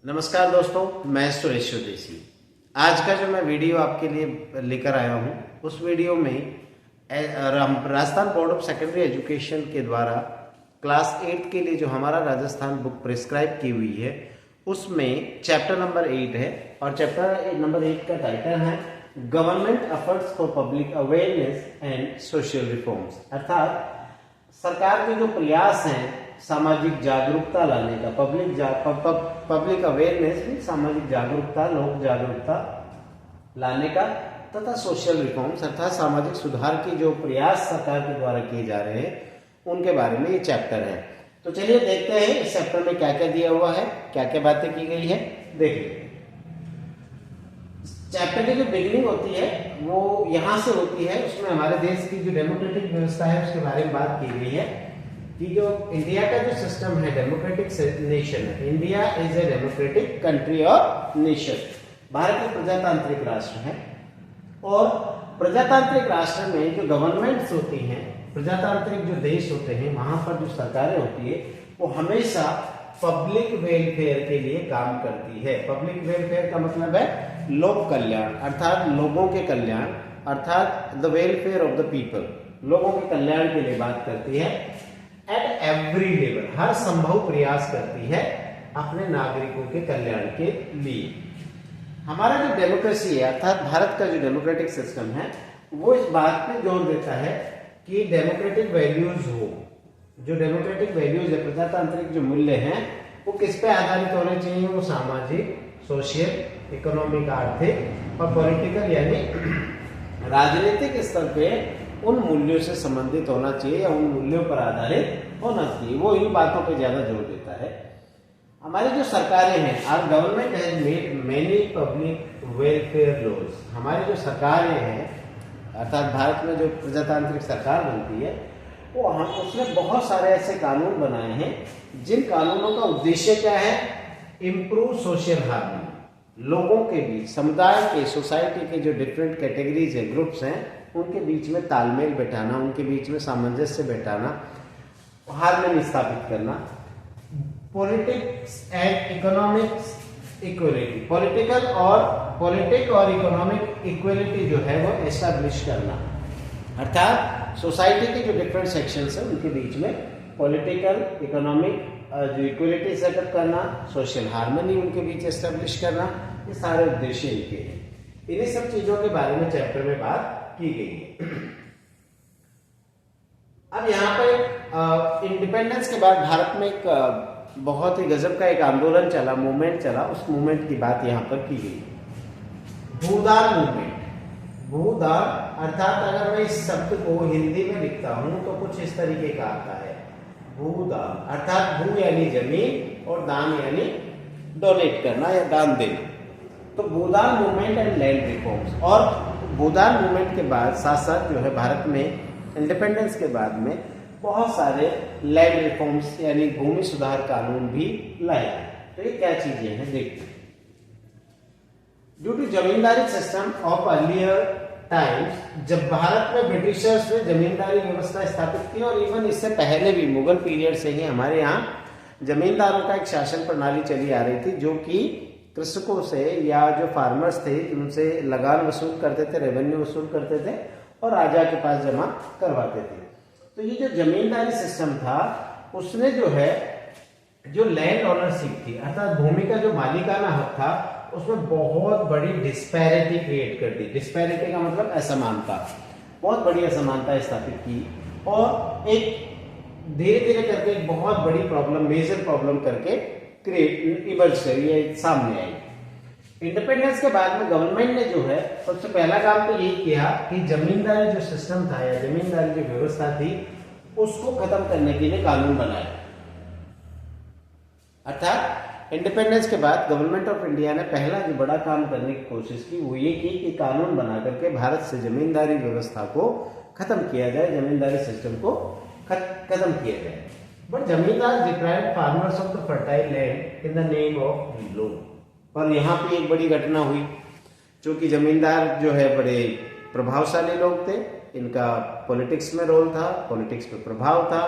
नमस्कार दोस्तों, मैं सुरेश स्वदेशी। आज का जो मैं वीडियो आपके लिए लेकर आया हूँ उस वीडियो में Rajasthan board of secondary education के द्वारा क्लास 8 के लिए जो हमारा राजस्थान बुक प्रिस्क्राइब की हुई है उसमें चैप्टर नंबर 8 है और चैप्टर नंबर 8 का टाइटल है government efforts for public awareness and social reforms, अर्थात सरकार के जो प्रयास हैं सामाजिक जागरूकता लाने का, पब्लिक अवेयरनेस भी सामाजिक जागरूकता, लोक जागरूकता लाने का तथा सोशल रिफॉर्म्स अर्थात सामाजिक सुधार के जो प्रयास सरकार के द्वारा किए जा रहे हैं उनके बारे में ये चैप्टर है। तो चलिए देखते हैं इस चैप्टर में क्या क्या दिया हुआ है, क्या क्या बातें की गई है। देखिए चैप्टर की जो बिगिनिंग होती है वो यहाँ से होती है, उसमें हमारे देश की जो डेमोक्रेटिक व्यवस्था है उसके बारे में बात की गई है कि जो इंडिया का जो सिस्टम है डेमोक्रेटिक नेशन है, India is a democratic country और नेशन। भारत एक प्रजातांत्रिक राष्ट्र है और प्रजातांत्रिक राष्ट्र में जो गवर्नमेंट्स होती हैं, प्रजातांत्रिक जो देश होते हैं, वहां पर जो सरकारें होती है वो हमेशा पब्लिक वेलफेयर के लिए काम करती है। पब्लिक वेलफेयर का मतलब है लोक कल्याण अर्थात लोगों के कल्याण, अर्थात the welfare of the people, लोगों के कल्याण के लिए बात करती है। एट एवरी लेवल, हर संभव प्रयास करती है अपने नागरिकों के कल्याण के लिए। हमारा जो डेमोक्रेसी है अर्थात भारत का जो डेमोक्रेटिक सिस्टम है वो इस बात पे जोर देता है कि डेमोक्रेटिक वैल्यूज हो। जो डेमोक्रेटिक वैल्यूज है, प्रजातांत्रिक जो मूल्य हैं वो किस पे आधारित होने चाहिए? वो सामाजिक, सोशल, इकोनॉमिक, आर्थिक और पॉलिटिकल यानी राजनीतिक स्तर पे उन मूल्यों से संबंधित होना चाहिए या उन मूल्यों पर आधारित होना चाहिए। वो इन बातों पे ज्यादा जोर देता है। हमारी जो सरकारें हैं, our government has made many public welfare laws. हमारी जो सरकारें हैं अर्थात भारत में जो प्रजातांत्रिक सरकार बनती है वो उसने बहुत सारे ऐसे कानून बनाए हैं जिन कानूनों का उद्देश्य क्या है? इम्प्रूव सोशल हार्मनी, लोगों के बीच, समुदाय के, सोसाइटी के जो डिफरेंट कैटेगरीज है, ग्रुप्स हैं, उनके बीच में तालमेल बैठाना, उनके बीच में सामंजस्य बैठाना, हार्मनी स्थापित करना। Politics and economics equality, politic और इकोनॉमिक इक्वलिटी जो है वो एस्टैब्लिश करना, अर्थात सोसाइटी के जो डिफरेंट सेक्शंस हैं उनके बीच में पॉलिटिकल, इकोनॉमिक जो इक्वलिटी सेटअप करना, सोशल हार्मनी उनके बीच एस्टैब्लिश करना, ये सारे उद्देश्य इनके हैं। इन्हीं सब चीजों के बारे में चैप्टर में बात की गई है। अब यहाँ पर इंडिपेंडेंस के बाद भारत में एक बहुत ही गजब का एक आंदोलन चला, मूवमेंट चला, उस मूवमेंट की बात यहाँ पर की गई। भूदान मूवमेंट। भूदान अर्थात अगर मैं इस शब्द को हिंदी में लिखता हूं तो कुछ इस तरीके का आता है। भूदान अर्थात भू यानी जमीन और दान यानी डोनेट करना या दान देना। तो भूदान मूवमेंट एंड लैंड रिफॉर्म्स, और भूदान मूवमेंट के बाद साथ साथ जो है भारत में इंडिपेंडेंस के बाद में बहुत सारे लैंड रिफॉर्म्स यानी भूमि सुधार कानून भी लाए। तो ये क्या चीजें हैं देखिए। Due to zamindari system of earlier times, जब भारत में ब्रिटिशर्स ने जमींदारी व्यवस्था स्थापित की और इवन इससे पहले भी मुगल पीरियड से ही हमारे यहाँ जमींदारों का एक शासन प्रणाली चली आ रही थी जो कि कृषकों से या जो फार्मर्स थे उनसे लगान वसूल करते थे, रेवेन्यू वसूल करते थे और राजा के पास जमा करवाते थे। तो ये जो जमींदारी सिस्टम था उसने जो है जो लैंड ओनरशिप थी अर्थात भूमि का जो मालिकाना हक था उसमें बहुत बड़ी डिस्पैरिटी क्रिएट कर दी। डिस्पैरिटी का मतलब असमानता, बहुत बड़ी असमानता स्थापित की और एक धीरे धीरे करके एक बहुत बड़ी प्रॉब्लम, मेजर प्रॉब्लम करके क्रिएट इमर्ज करी, ये सामने आई। इंडिपेंडेंस के बाद में गवर्नमेंट ने जो है सबसे पहला काम तो यही किया कि जमींदारी जो सिस्टम था या जमींदारी जो व्यवस्था थी उसको खत्म करने के लिए कानून बनाए। अर्थात इंडिपेंडेंस के बाद गवर्नमेंट ऑफ इंडिया ने पहला जो बड़ा काम करने की कोशिश की वो ये की कि कानून बना करके भारत से जमींदारी व्यवस्था को खत्म किया जाए, जमींदारी सिस्टम को खत्म किया जाए। बट जमींदार deprived farmers of the fertile land in the name of law. पर यहाँ पे एक बड़ी घटना हुई, क्योंकि जमींदार जो है बड़े प्रभावशाली लोग थे, इनका पॉलिटिक्स में रोल था, पॉलिटिक्स पे प्रभाव था,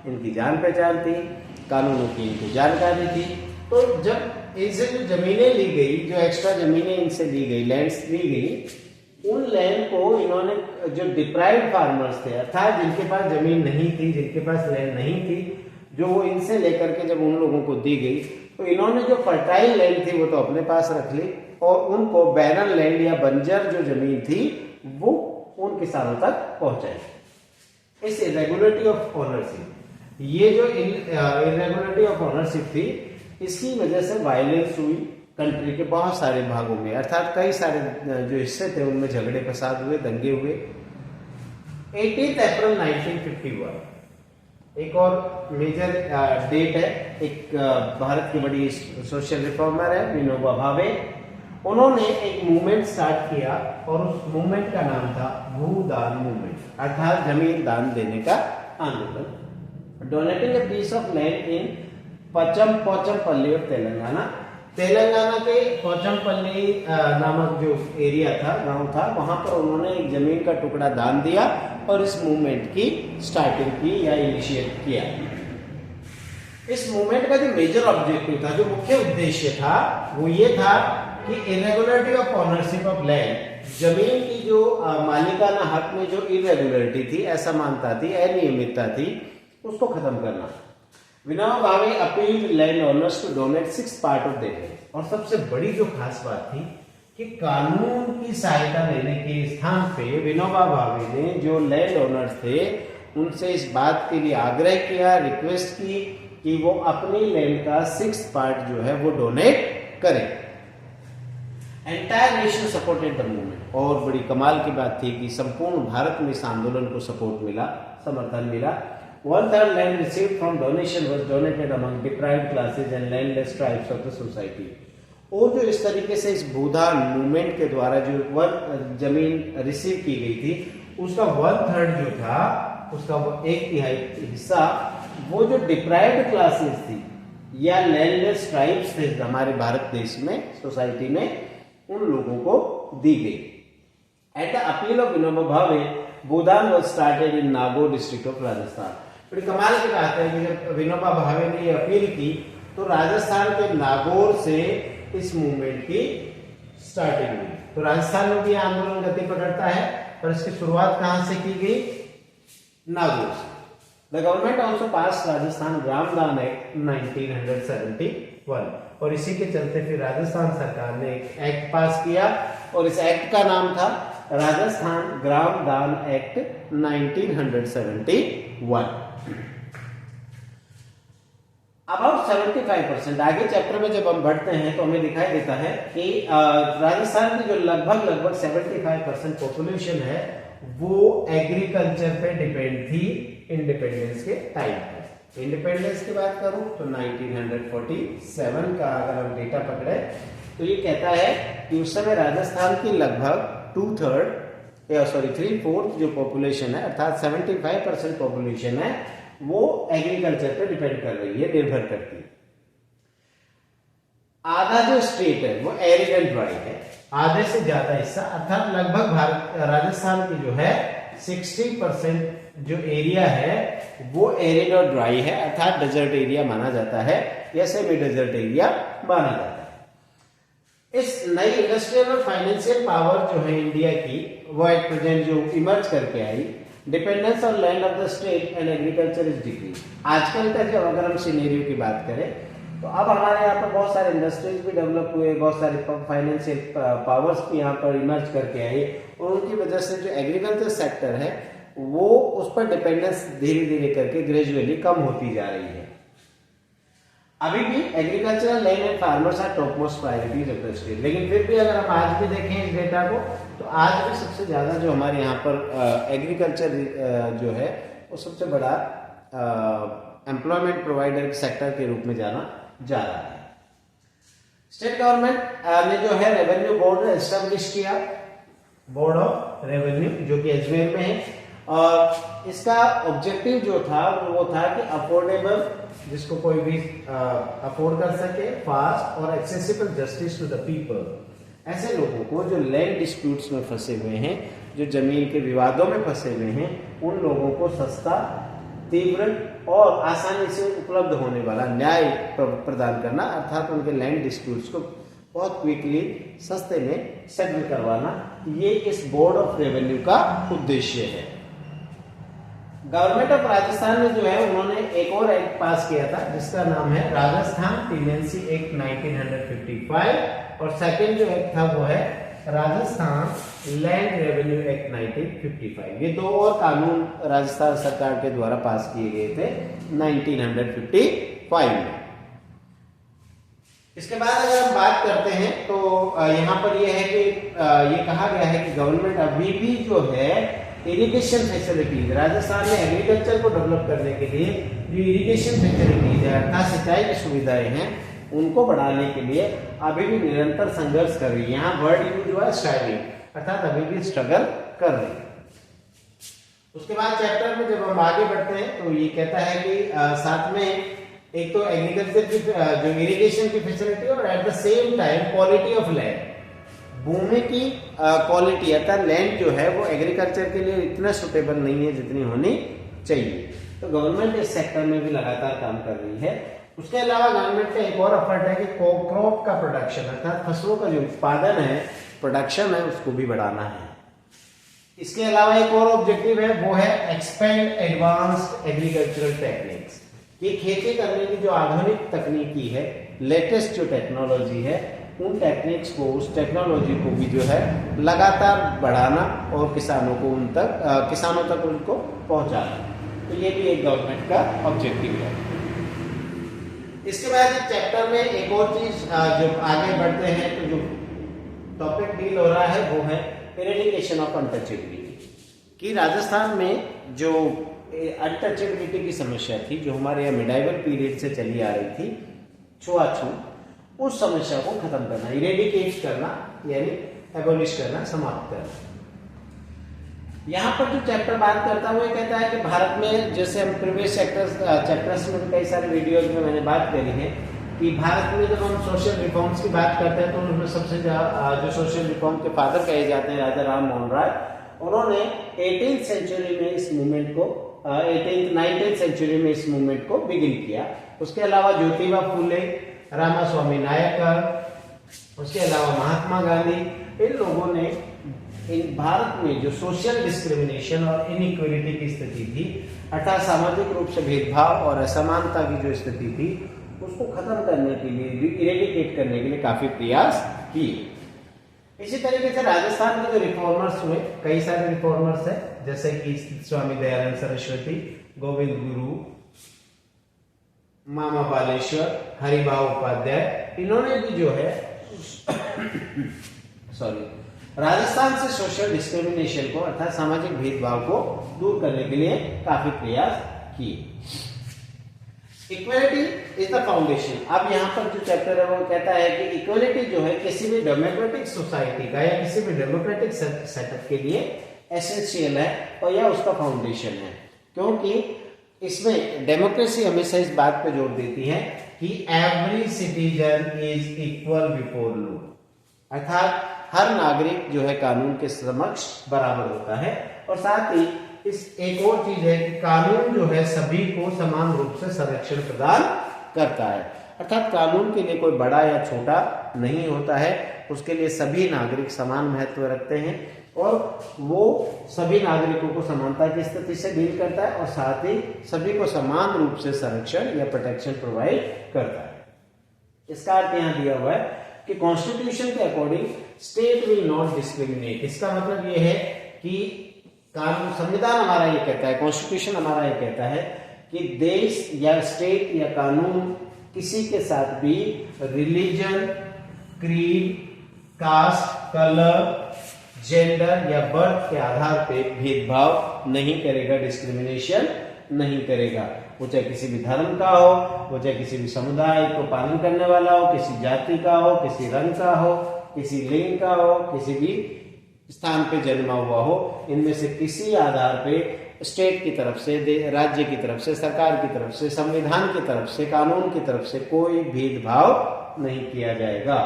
इनकी जान पहचान थी, कानूनों की इनको जानकारी थी। तो जब इनसे जो जमीनें ली गई, जो एक्स्ट्रा जमीनें इनसे ली गई, लैंड्स ली गई, उन लैंड को इन्होंने, जो डिप्राइव्ड फार्मर्स थे अर्थात जिनके पास जमीन नहीं थी, जिनके पास लैंड नहीं थी, जो वो इनसे लेकर के जब उन लोगों को दी गई तो इन्होंने जो फर्टाइल लैंड थी वो तो अपने पास रख ली और उनको बैरन लैंड या बंजर जो जमीन थी वो उन किसानों तक पहुंचाई। इस इरेगुलरिटी ऑफ ओनरशिप, ये जो इरेगुलरिटी ऑफ ओनरशिप थी, इसकी वजह से वायलेंस हुई कंट्री के बहुत सारे भागों में, अर्थात कई सारे जो हिस्से थे उनमें झगड़े फसाद हुए, दंगे हुए। 18 अप्रैल 1951 एक और मेजर डेट है। एक भारत की बड़ी सोशल रिफॉर्मर है विनोबा भावे, उन्होंने एक मूवमेंट स्टार्ट किया और उस मूवमेंट का नाम था भूदान मूवमेंट, अर्थात जमीन दान देने का आंदोलन। Donating a piece of land in Pochampally of Telangana, Telangana के पोचमपल्ली नामक जो एरिया था, गांव था, वहां पर उन्होंने एक जमीन का टुकड़ा दान दिया और इस मूवमेंट की स्टार्टिंग की या इनिशिएट किया। इस मूवमेंट का जो मेजर ऑब्जेक्टिव था, जो मुख्य उद्देश्य था, वो ये था कि irregularity of ownership of land, जमीन की जो मालिकाना हक में जो इरेगुलरिटी थी, असमानता थी, अनियमितता थी, उसको खत्म करना। Vinoba Bhave appealed land owners to donate 6 part of their land, और सबसे बड़ी जो खास बात थी कि कानून की सहायता लेने के स्थान पे विनोबा भावे ने जो लैंड ओनर्स थे उनसे इस बात के लिए आग्रह किया, रिक्वेस्ट की कि वो अपनी लैंड का 6 पार्ट जो है वो डोनेट करें। Entire nation supported the movement, और बड़ी कमाल की बात थी कि संपूर्ण भारत में इस आंदोलन को सपोर्ट मिला, समर्थन मिला। 1/3 land received from donation was donated among deprived classes and landless tribes of the society. और जो इस तरीके से इस भूदान मूवमेंट के द्वारा जो जमीन रिसीव की गई थी, उसका 1/3 जो था, उसका 1/3 हिस्सा वो जो डिप्राइव्ड क्लासेस थी या लैंडलेस ट्राइब्स थे हमारे भारत देश में, सोसाइटी में, उन लोगों को दी गई। At the appeal of Vinoba Bhave, Bhoodan was started in Nagaur district of Rajasthan. बड़ी कमाल की बात है कि जब विनोबा भावे ने ये अपील की तो राजस्थान के नागौर से इस मूवमेंट की स्टार्टिंग हुई। तो राजस्थान में भी आंदोलन गति पकड़ता है, पर इसकी शुरुआत कहां से की गई? नागौर से। The government also pass Rajasthan Gramdan act 1971, और इसी के चलते फिर राजस्थान सरकार ने एक एक्ट पास किया और इस एक्ट का नाम था Rajasthan Gramdan act 1971। About 75%, आगे चैप्टर में जब हम बढ़ते हैं तो हमें दिखाई देता है कि राजस्थान की जो लगभग 75% पॉपुलेशन है वो एग्रीकल्चर पे डिपेंड थी इंडिपेंडेंस के टाइम पर। इंडिपेंडेंस की बात करूं तो 1947 का अगर हम डेटा पकड़े तो ये कहता है कि उस समय राजस्थान की लगभग 3/4 जो पॉपुलेशन है, अर्थात 75% पॉपुलेशन है, वो एग्रीकल्चर पे डिपेंड कर रही है, निर्भर करती है। आधा जो स्टेट है वो एरिड एंड ड्राई है, आधे से ज्यादा हिस्सा, अर्थात लगभग राजस्थान की जो है 60% जो एरिया है वो एरिड और ड्राई है, अर्थात डेजर्ट एरिया माना जाता है या सेमी डेजर्ट एरिया माना जाता है। इस नई इंडस्ट्रियल और फाइनेंशियल पावर जो है इंडिया की, वो एट प्रेजेंट जो इमर्ज करके आई, dependence on land of the state and agriculture is decrease. आजकल का जो अगर हम सिनेरियो की बात करें तो अब हमारे यहाँ पर बहुत सारे इंडस्ट्रीज भी डेवलप हुए, बहुत सारे फाइनेंशियल पावर्स भी यहाँ पर इमर्ज करके आए, और उनकी वजह से जो एग्रीकल्चर सेक्टर है वो उस पर डिपेंडेंस धीरे धीरे करके ग्रेजुअली कम होती जा रही है। अभी भी agricultural land and farmers are top most priorities of the state, लेकिन फिर भी अगर हम आज भी देखें इस डेटा को तो आज भी सबसे ज्यादा जो हमारे यहाँ पर एग्रीकल्चर जो है वो सबसे बड़ा एम्प्लॉयमेंट प्रोवाइडर सेक्टर के रूप में जाना जा रहा है। स्टेट गवर्नमेंट ने जो है रेवेन्यू बोर्ड एस्टेब्लिश किया, बोर्ड ऑफ रेवेन्यू, जो कि अजमेर में है, और इसका ऑब्जेक्टिव जो था वो था कि अफोर्डेबल, जिसको कोई भी अफोर्ड कर सके, फास्ट और accessible justice to the people, ऐसे लोगों को जो लैंड डिस्प्यूट्स में फंसे हुए हैं, जो जमीन के विवादों में फंसे हुए हैं, उन लोगों को सस्ता, तीव्र और आसानी से उपलब्ध होने वाला न्याय प्रदान करना, अर्थात उनके लैंड डिस्प्यूट्स को बहुत क्विकली सस्ते में सेटल करवाना, ये इस बोर्ड ऑफ रेवेन्यू का उद्देश्य है। गवर्नमेंट ऑफ राजस्थान ने जो है उन्होंने एक और एक्ट पास किया था जिसका नाम है राजस्थान टेनेंसी एक्ट 1955 और सेकंड जो एक्ट था वो है राजस्थान लैंड रेवेन्यू एक्ट 1955। ये दो और कानून राजस्थान सरकार के द्वारा पास किए गए थे 1955 में। इसके बाद अगर हम बात करते हैं तो यहाँ पर यह है कि ये कहा गया है कि गवर्नमेंट अभी भी जो है इरिगेशन फैसिलिटीज, राजस्थान में एग्रीकल्चर को डेवलप करने के लिए जो इरिगेशन फैसिलिटीज है अर्थात सिंचाई की सुविधाएं हैं उनको बढ़ाने के लिए अभी भी निरंतर संघर्ष कर रही है। यहाँ वर्ड यूज हुआ है स्ट्राइविंग, अर्थात अभी भी स्ट्रगल कर रही है। उसके बाद चैप्टर में जब हम आगे बढ़ते हैं तो ये कहता है कि साथ में एक तो एग्रीकल्चर की जो इरिगेशन की फैसिलिटी और at the same time quality of land, भूमि की क्वालिटी अर्थात लैंड जो है वो एग्रीकल्चर के लिए इतना सुटेबल नहीं है जितनी होनी चाहिए। तो गवर्नमेंट इस सेक्टर में भी लगातार काम कर रही है। उसके अलावा गवर्नमेंट का एक और एफर्ट है कि क्रॉप का प्रोडक्शन अर्थात फसलों का जो उत्पादन है, प्रोडक्शन है, उसको भी बढ़ाना है। इसके अलावा एक और ऑब्जेक्टिव है वो है एक्सपेंड एडवांस्ड एग्रीकल्चरल टेक्निक्स, ये खेती करने की जो आधुनिक तकनीकी है, लेटेस्ट जो टेक्नोलॉजी है, उन टेक्निक्स को, उस टेक्नोलॉजी को भी जो है लगातार बढ़ाना और किसानों तक उनको पहुंचाना। तो ये भी एक गवर्नमेंट का ऑब्जेक्टिव है। इसके बाद इस चैप्टर में एक और चीज जो आगे बढ़ते हैं तो जो टॉपिक डील हो रहा है वो है इरेडिकेशन ऑफ अनटचेबिलिटी, कि राजस्थान में जो अनटचेबिलिटी की समस्या थी जो हमारे यहाँ मिडाइवल पीरियड से चली आ रही थी, छुआछूत, उस समस्या को खत्म करना, इरेडिकेट करना यानी एबोलिश करना, समाप्त करना। यहाँ पर जो चैप्टर बात करता हूँ कहता है कि भारत में, जैसे हम प्रीवियस चैप्टर्स में कई सारे वीडियोज में मैंने बात करी है कि भारत में जब हम सोशल रिफॉर्म्स की बात करते हैं तो उनमें सबसे जो सोशल रिफॉर्म के फादर कहे जाते हैं राजा राम मोहन राय, उन्होंने 18th सेंचुरी में इस मूवमेंट को 19th सेंचुरी में इस मूवमेंट को बिगिन किया। उसके अलावा ज्योतिबा फूले, रामास्वामी नायकर, उसके अलावा महात्मा गांधी, इन लोगों ने इन भारत में जो सोशल डिस्क्रिमिनेशन और इनइक्वालिटी की स्थिति थी अर्थात सामाजिक रूप से भेदभाव और असमानता की जो स्थिति थी उसको खत्म करने के लिए, इरेडिकेट करने के लिए काफी प्रयास किए। इसी तरीके से राजस्थान के जो रिफॉर्मर्स हुए, कई सारे रिफॉर्मर्स हैं जैसे कि स्वामी दयानंद सरस्वती, गोविंद गुरु, मामा बालेश्वर, हरिभाव उपाध्याय, इन्होंने भी जो है राजस्थान से सोशल डिस्क्रिमिनेशन को अर्थात सामाजिक भेदभाव को दूर करने के लिए काफी प्रयास किए। Equality is the foundation. अब यहाँ पर जो चैप्टर है वो कहता है कि इक्वलिटी जो है किसी भी डेमोक्रेटिक सोसाइटी का या किसी भी डेमोक्रेटिक सेटअप के लिए एसेंशियल है और यह उसका फाउंडेशन है, क्योंकि इसमें डेमोक्रेसी हमेशा इस बात पे जोर देती है कि every citizen is equal before law, अर्थात हर नागरिक जो है कानून के समक्ष बराबर होता है। और साथ ही इस एक और चीज है कि कानून जो है सभी को समान रूप से संरक्षण प्रदान करता है, अर्थात कानून के लिए कोई बड़ा या छोटा नहीं होता है, उसके लिए सभी नागरिक समान महत्व रखते हैं और वो सभी नागरिकों को समानता की स्थिति से डील करता है और साथ ही सभी को समान रूप से संरक्षण या प्रोटेक्शन प्रोवाइड करता है। इसका अर्थ यहाँ दिया हुआ है कि कॉन्स्टिट्यूशन के according state will not discriminate. इसका मतलब ये है कि कानून, संविधान हमारा ये कहता है, कॉन्स्टिट्यूशन हमारा ये कहता है कि देश या स्टेट या कानून किसी के साथ भी religion, creed, caste, colour, gender या बर्थ के आधार पे भेदभाव नहीं करेगा, डिस्क्रिमिनेशन नहीं करेगा। वो चाहे किसी भी धर्म का हो, वो चाहे किसी भी समुदाय को पालन करने वाला हो, किसी जाति का हो, किसी रंग का हो, किसी लिंग का हो, किसी भी स्थान पे जन्मा हुआ हो, इनमें से किसी आधार पे स्टेट की तरफ से, राज्य की तरफ से, सरकार की तरफ से, संविधान की तरफ से, कानून की तरफ से कोई भेदभाव नहीं किया जाएगा।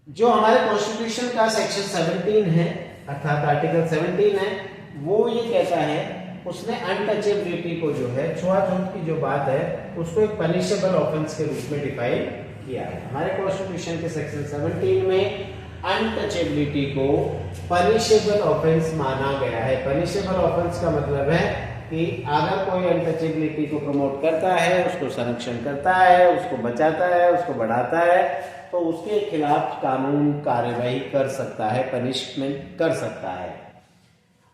जो हमारे कॉन्स्टिट्यूशन का सेक्शन 17 है अर्थात आर्टिकल 17 है, वो ये कहता है उसने अनटचेबिलिटी को जो है, छुआछूत की जो बात है, उसको एक पनिशेबल ऑफेंस के रूप में डिफाइन किया है। हमारे कॉन्स्टिट्यूशन के सेक्शन 17 में अनटचेबिलिटी को पनिशेबल ऑफेंस माना गया है। पनिशेबल ऑफेंस का मतलब है कि अगर कोई अनटचेबिलिटी को प्रमोट करता है, उसको संरक्षण करता है, उसको बचाता है, उसको बढ़ाता है, तो उसके खिलाफ कानून कार्यवाही कर सकता है, पनिशमेंट कर सकता है।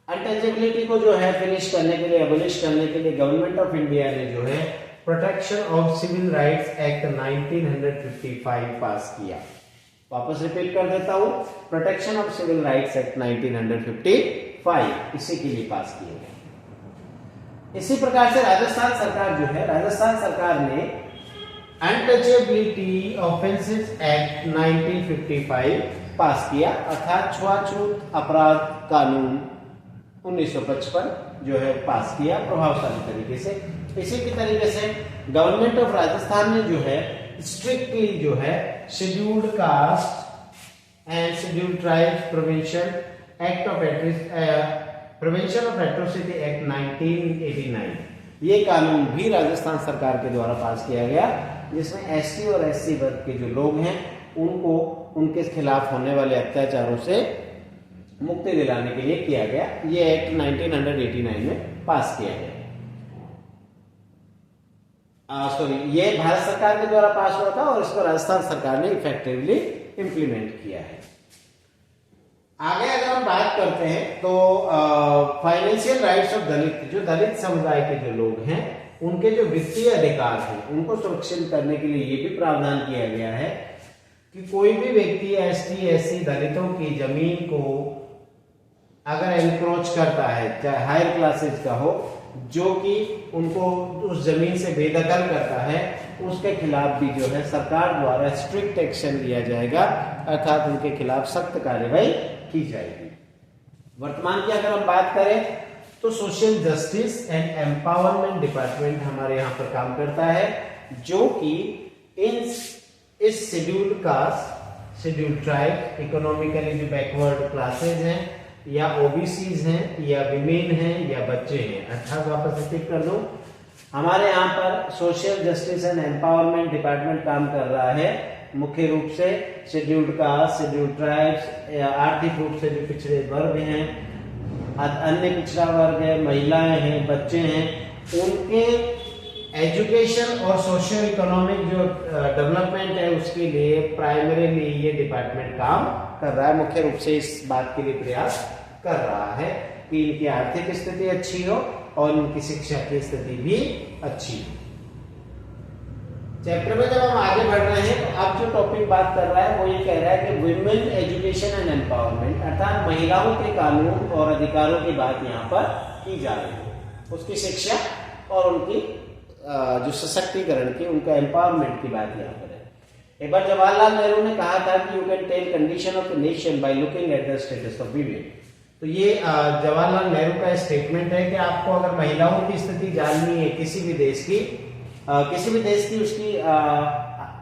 अनटचेबिलिटी को जो है फिनिश करने के लिए, एबॉलिश करने के लिए गवर्नमेंट ऑफ इंडिया ने जो है protection of civil rights act 1955 pass किया। वापस रिपीट कर देता हूं, protection of civil rights act 1955 इसी के लिए पास किया गया। इसी प्रकार से राजस्थान सरकार जो है, राजस्थान सरकार ने अनटचेबिलिटी ऑफेंसेस एक्ट 1955 पास किया, अर्थात छुआछूत अपराध कानून 1955 जो है पास किया प्रभावशाली तरीके से। इसी के तरीके से गवर्नमेंट ऑफ राजस्थान ने जो है स्ट्रिक्टली जो है scheduled caste and scheduled tribes prevention act of prevention of atrocity act 1989, ये कानून भी राजस्थान सरकार के द्वारा पास किया गया, जिसमें एसटी और एससी वर्ग के जो लोग हैं उनको उनके खिलाफ होने वाले अत्याचारों से मुक्ति दिलाने के लिए किया गया। ये एक्ट 1989 में पास किया गया। ये भारत सरकार के द्वारा पास हुआ था और इसको राजस्थान सरकार ने इफेक्टिवली इंप्लीमेंट किया है। आगे अगर हम बात करते हैं तो फाइनेंशियल राइट्स ऑफ दलित, जो दलित समुदाय के जो लोग हैं उनके जो वित्तीय अधिकार हैं उनको सुरक्षित करने के लिए ये भी प्रावधान किया गया है कि कोई भी व्यक्ति एसटी एससी दलितों की जमीन को अगर एनक्रोच करता है, चाहे हायर क्लासेस का हो, जो कि उनको उस जमीन से बेदखल करता है, उसके खिलाफ भी जो है सरकार द्वारा स्ट्रिक्ट एक्शन लिया जाएगा, अर्थात उनके खिलाफ सख्त कार्यवाही की जाएगी। वर्तमान की अगर हम बात करें तो social justice and empowerment department हमारे यहाँ पर काम करता है, जो कि इस scheduled caste, scheduled tribe, economically जो बैकवर्ड क्लासेज हैं या ओबीसीज हैं या विमेन हैं या बच्चे हैं, अर्थात वापस रिपीट कर दूं, हमारे यहाँ पर social justice and empowerment department काम कर रहा है मुख्य रूप से शेड्यूल्ड कास्ट, शेड्यूल्ड ट्राइब्स, आर्थिक रूप से जो पिछड़े वर्ग हैं, अन्य पिछड़ा वर्ग है, महिलाएं हैं, बच्चे हैं, उनके एजुकेशन और सोशियो इकोनॉमिक जो डेवलपमेंट है उसके लिए प्राइमरीली ये डिपार्टमेंट काम कर रहा है। मुख्य रूप से इस बात के लिए प्रयास कर रहा है कि इनकी आर्थिक स्थिति अच्छी हो और इनकी शिक्षा की स्थिति भी अच्छी हो। चैप्टर में जब हम आगे बढ़ रहे हैं तो अब जो टॉपिक बात कर रहा है वो ये कह रहा है कि वुमेन एजुकेशन एंड एम्पावरमेंट, अर्थात महिलाओं के कानून और अधिकारों की बात यहाँ पर की जा रही है, उसकी शिक्षा और उनकी जो सशक्तिकरण की, उनका एम्पावरमेंट की बात यहाँ पर है। एक बार जवाहरलाल नेहरू ने कहा था कि you can tell condition of the nation by looking at the status of women. तो ये जवाहरलाल नेहरू का स्टेटमेंट है कि आपको अगर महिलाओं की स्थिति जाननी है किसी भी देश की, उसकी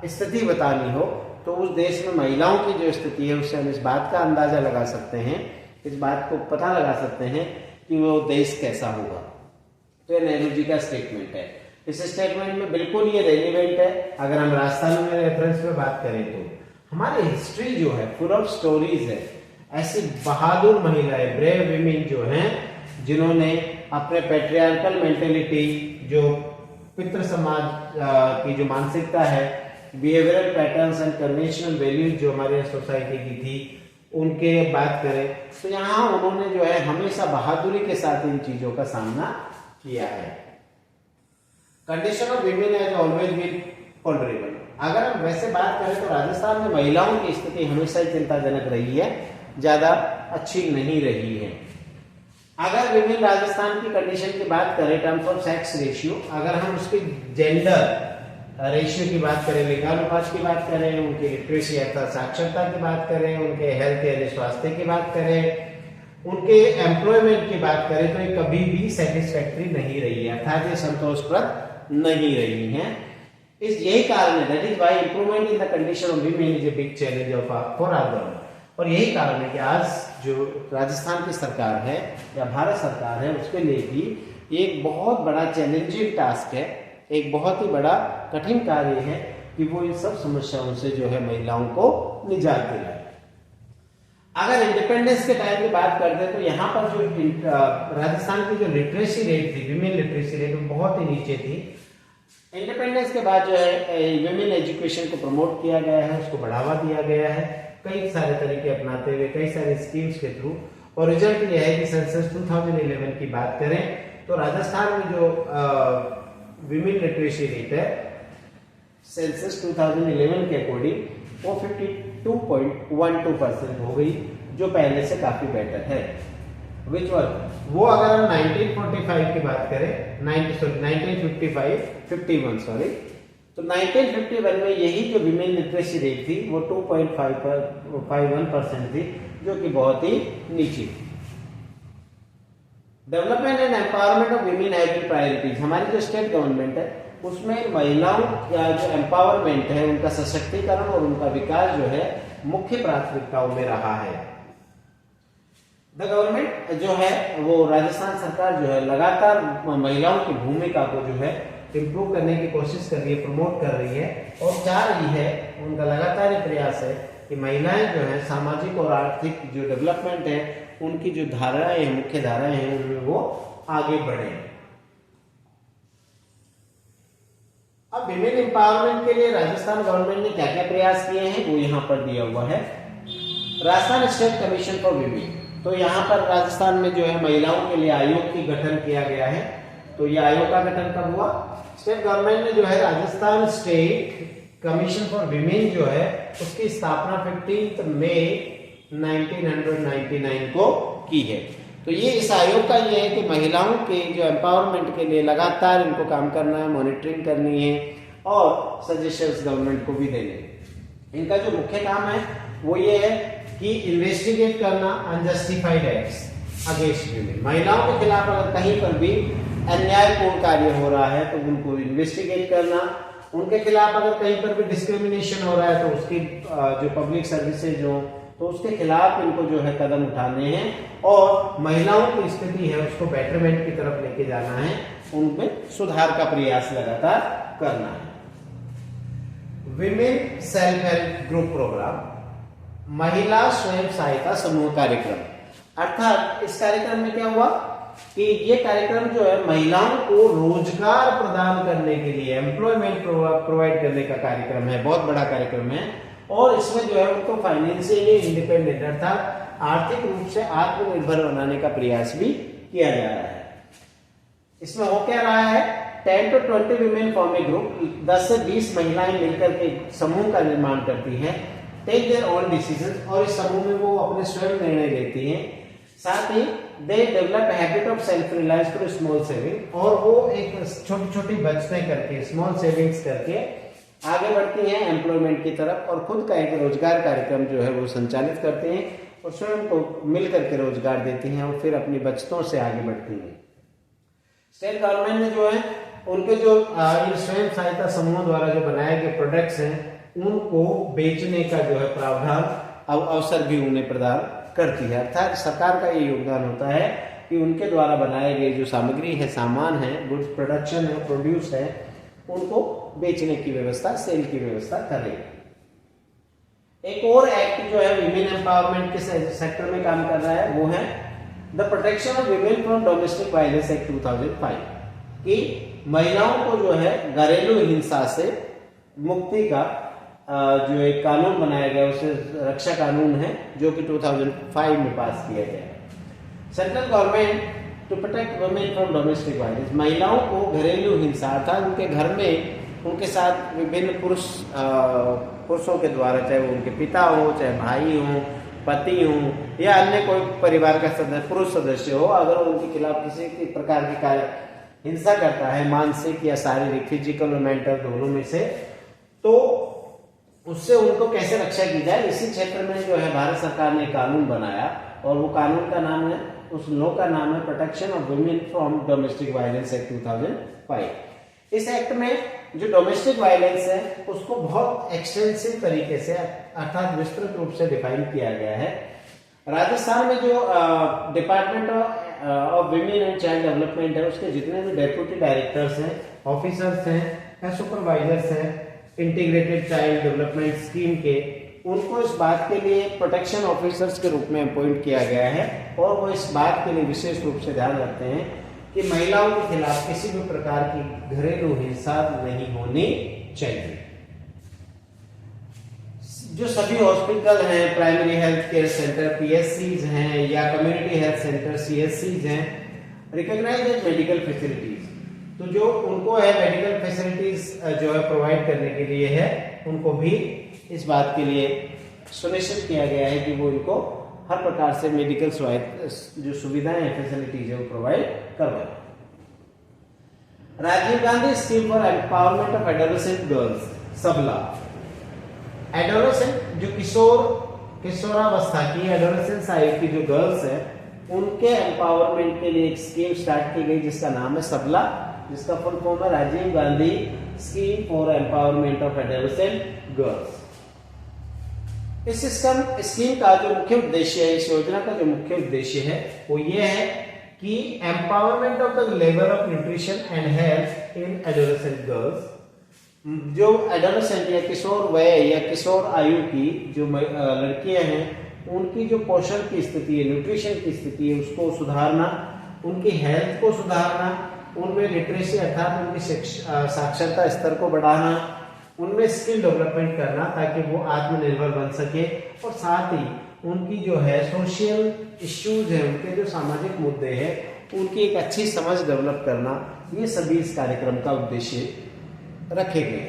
स्थिति बतानी हो, तो उस देश में महिलाओं की जो स्थिति है उससे हम इस बात का अंदाजा लगा सकते हैं, इस बात को पता लगा सकते हैं कि वो देश कैसा होगा। तो ये नेहरू जी का स्टेटमेंट है। इस स्टेटमेंट में बिल्कुल ये रेलिवेंट है। अगर हम राजस्थान में रेफरेंस पे बात करें तो हमारी हिस्ट्री जो है फुल ऑफ स्टोरीज है, ऐसी बहादुर महिलाएं, ब्रेव विमेन जो हैं, जिन्होंने अपने पैट्रियार्कल मेंटेलिटी, जो पितृ समाज की जो मानसिकता है, behavioural patterns and conventional values जो हमारे सोसाइटी की थी, उनके बात करें तो यहाँ उन्होंने जो है हमेशा बहादुरी के साथ इन चीजों का सामना किया है। Condition of women has always been vulnerable. अगर हम वैसे बात करें तो राजस्थान में महिलाओं की स्थिति हमेशा ही चिंताजनक रही है, ज्यादा अच्छी नहीं रही है। अगर विमेन राजस्थान की कंडीशन की बात करें टर्म्स ऑफ सेक्स रेशियो, अगर हम उसके जेंडर रेशियो की बात करें, लिंगानुपात की बात करें, उनकी लिटरेसी अर्थात साक्षरता की बात करें, उनके हेल्थ यानी स्वास्थ्य की बात करें, उनके एम्प्लॉयमेंट की बात करें, तो ये कभी भी सेटिस्फैक्टरी नहीं रही है, अर्थात ये संतोषप्रद नहीं रही है। यही कारण है, that is why improvement in the condition of women is a big challenge for our government. और यही कारण है कि आज जो राजस्थान की सरकार है या भारत सरकार है, उसके लिए भी ये एक बहुत बड़ा चैलेंजिंग टास्क है, एक बहुत ही बड़ा कठिन कार्य है कि वो इन सब समस्याओं से जो है महिलाओं को निजात दिलाए। अगर इंडिपेंडेंस के टाइम की बात करते हैं तो यहाँ पर जो राजस्थान की जो लिटरेसी रेट थी, विमेन लिटरेसी रेट, वो बहुत ही नीचे थी। इंडिपेंडेंस के बाद जो है विमेन एजुकेशन को प्रमोट किया गया है, उसको बढ़ावा दिया गया है कई सारे तरीके अपनाते हुए, कई सारे स्कीम्स के थ्रू। और रिजल्ट ये है कि सेंसस 2011 की बात करें तो राजस्थान में जो विमेन लिटरेसी रेट है सेंसस 2011 के अकॉर्डिंग वो 52.12% हो गई, जो पहले से काफी बेटर है। विच वन वो अगर हम 1945 की बात करें, 1951 तो 1951 में यही जो विमेन लिटरेसी रेट थी वो 2.51% थी, जो कि बहुत ही नीची थी। Development and empowerment of women have been priorities. हमारी जो स्टेट गवर्नमेंट है उसमें महिलाओं का जो एम्पावरमेंट है, उनका सशक्तिकरण और उनका विकास जो है मुख्य प्राथमिकताओं में रहा है। द गवर्नमेंट जो है वो राजस्थान सरकार जो है लगातार महिलाओं की भूमिका को जो है इम्प्रूव करने की कोशिश कर रही है, प्रमोट कर रही है और चाह रही है, उनका लगातार ये प्रयास है कि महिलाएं जो है सामाजिक और आर्थिक जो डेवलपमेंट है उनकी जो धाराएं हैं, मुख्य धाराएं हैं, उनमें वो आगे बढ़े। अब विमेन एम्पावरमेंट के लिए राजस्थान गवर्नमेंट ने क्या क्या प्रयास किए हैं वो यहाँ पर दिया हुआ है। Rajasthan state commission for women, तो यहाँ पर राजस्थान में जो है महिलाओं के लिए आयोग की गठन किया गया है। तो ये आयोग का गठन कब हुआ? स्टेट गवर्नमेंट ने जो है Rajasthan state commission for women जो है उसकी स्थापना 15 मई 1999 को की है। तो ये इस आयोग का ये है कि महिलाओं के जो एम्पावरमेंट के लिए लगातार इनको काम करना है, मॉनिटरिंग करनी है और सजेशंस गवर्नमेंट को भी देने। इनका जो मुख्य काम है वो ये है कि इन्वेस्टिगेट करना अनजस्टिफाइड एक्ट्स अगेंस्ट विमेन। महिलाओं के खिलाफ अगर कहीं पर भी अन्यायपूर्ण कार्य हो रहा है तो उनको इन्वेस्टिगेट करना, उनके खिलाफ अगर कहीं पर भी डिस्क्रिमिनेशन हो रहा है तो उसकी जो पब्लिक सर्विसेज हो तो उसके खिलाफ इनको जो है कदम उठाने हैं और महिलाओं की स्थिति है उसको बेटरमेंट की तरफ लेके जाना है, उनमें सुधार का प्रयास लगातार करना है। Women self help group program, महिला स्वयं सहायता समूह कार्यक्रम, अर्थात इस कार्यक्रम में क्या हुआ कि ये कार्यक्रम जो है महिलाओं को रोजगार प्रदान करने के लिए, एम्प्लॉयमेंट प्रोवाइड करने का कार्यक्रम है, बहुत बड़ा कार्यक्रम है। और इसमें जो है उनको फाइनेंशियली इंडिपेंडेंट अर्थात आर्थिक रूप से आत्मनिर्भर बनाने का प्रयास भी किया जा रहा है। इसमें हो क्या रहा है, 10 to 20 women form a group, 10 से 20 महिलाएं मिलकर के समूह का निर्माण करती हैं, टेक देयर ओन डिसीजन, और इस समूह में वो अपने स्वयं निर्णय लेती हैं। साथ ही they develop habit of self reliance through small saving, और वो एक छोटी छोटी बचतें करके, स्मॉल सेविंग्स करके आगे बढ़ती हैं एम्प्लॉयमेंट की तरफ और खुद का एक रोजगार कार्यक्रम जो है वो संचालित करते हैं और स्वयं को मिल करके रोजगार देती हैं और फिर अपनी बचतों से आगे बढ़ती हैं। स्टेट गवर्नमेंट ने जो है उनके जो स्वयं सहायता समूह द्वारा जो बनाए गए प्रोडक्ट्स हैं उनको बेचने का जो है प्रावधान अवसर भी उन्हें प्रदान करती है। अर्थात सरकार का ये योगदान होता है कि उनके द्वारा बनाए गए जो सामग्री है, सामान है, गुड्स प्रोडक्शन है, प्रोड्यूस है, उनको बेचने की व्यवस्था, सेल की व्यवस्था करेगी। एक और एक्ट जो है विमेन एम्पावरमेंट के सेक्टर में काम कर रहा है वो है the protection of women from domestic violence act 2005, कि महिलाओं को जो है घरेलू हिंसा से मुक्ति का जो एक कानून बनाया गया, उसे रक्षा कानून है जो कि 2005 में पास किया गया। Central government to protect women from domestic violence, महिलाओं को घरेलू हिंसा अर्थात उनके घर में उनके साथ विभिन्न पुरुषों के द्वारा, चाहे वो उनके पिता हो, चाहे भाई हो, पति हो या अन्य कोई परिवार का सदस्य, पुरुष सदस्य हो, अगर उनके खिलाफ किसी प्रकार की कार्य हिंसा करता है, मानसिक या शारीरिक, फिजिकल और मेंटल दोनों में से, तो उससे उनको कैसे रक्षा की जाए, इसी क्षेत्र में जो है भारत सरकार ने कानून बनाया और वो कानून का नाम है, उस लॉ का नाम है protection of women from domestic violence act 2005। इस एक्ट में जो डोमेस्टिक वायलेंस है उसको बहुत एक्सटेंसिव तरीके से अर्थात विस्तृत रूप से डिफाइन किया गया है। राजस्थान में जो department of of women and child development है उसके जितने भी डेप्यूटी डायरेक्टर्स हैं, ऑफिसर्स हैं या सुपरवाइजर्स हैं इंटीग्रेटेड चाइल्ड डेवलपमेंट स्कीम के, उनको इस बात के लिए प्रोटेक्शन ऑफिसर्स के रूप में अपॉइंट किया गया है और वो इस बात के लिए विशेष रूप से ध्यान रखते हैं कि महिलाओं के खिलाफ किसी भी प्रकार की घरेलू हिंसा नहीं होनी चाहिए। जो सभी हॉस्पिटल हैं, प्राइमरी हेल्थ केयर सेंटर पीएससीज हैं या कम्युनिटी हेल्थ सेंटर सीएससीज हैं, रिकॉग्नाइज्ड एज मेडिकल फैसिलिटीज, तो जो उनको है मेडिकल फैसिलिटीज जो है प्रोवाइड करने के लिए है, उनको भी इस बात के लिए सुनिश्चित किया गया है कि वो इनको हर प्रकार से मेडिकल जो सुविधाएं हैं, फैसिलिटीज है वो प्रोवाइड करवाएं। Rajiv Gandhi scheme for empowerment of adolescent girls, Sabla. Adolescent जो किशोरावस्था की एडोलेसेंस आयु की जो गर्ल्स है उनके एम्पावरमेंट के लिए एक स्कीम स्टार्ट की गई जिसका नाम है सबला, जिसका फुल फॉर्म है Rajiv Gandhi scheme for empowerment of adolescent girls. इस स्कीम का जो मुख्य उद्देश्य है, इस योजना का जो मुख्य उद्देश्य है वो ये है कि empowerment of the level of nutrition and health in adolescent girls. जो एडोलेसेंट या किशोर वय या किशोर आयु की जो लड़कियां हैं उनकी जो पोषण की स्थिति है, न्यूट्रिशन की स्थिति है उसको सुधारना, उनकी हेल्थ को सुधारना, उनमें लिटरेसी अर्थात उनकी साक्षरता स्तर को बढ़ाना, उनमें स्किल डेवलपमेंट करना ताकि वो आत्मनिर्भर बन सके, और साथ ही उनकी जो है सोशल इश्यूज है, उनके जो सामाजिक मुद्दे हैं उनकी एक अच्छी समझ डेवलप करना, ये सभी इस कार्यक्रम का उद्देश्य रखे गए।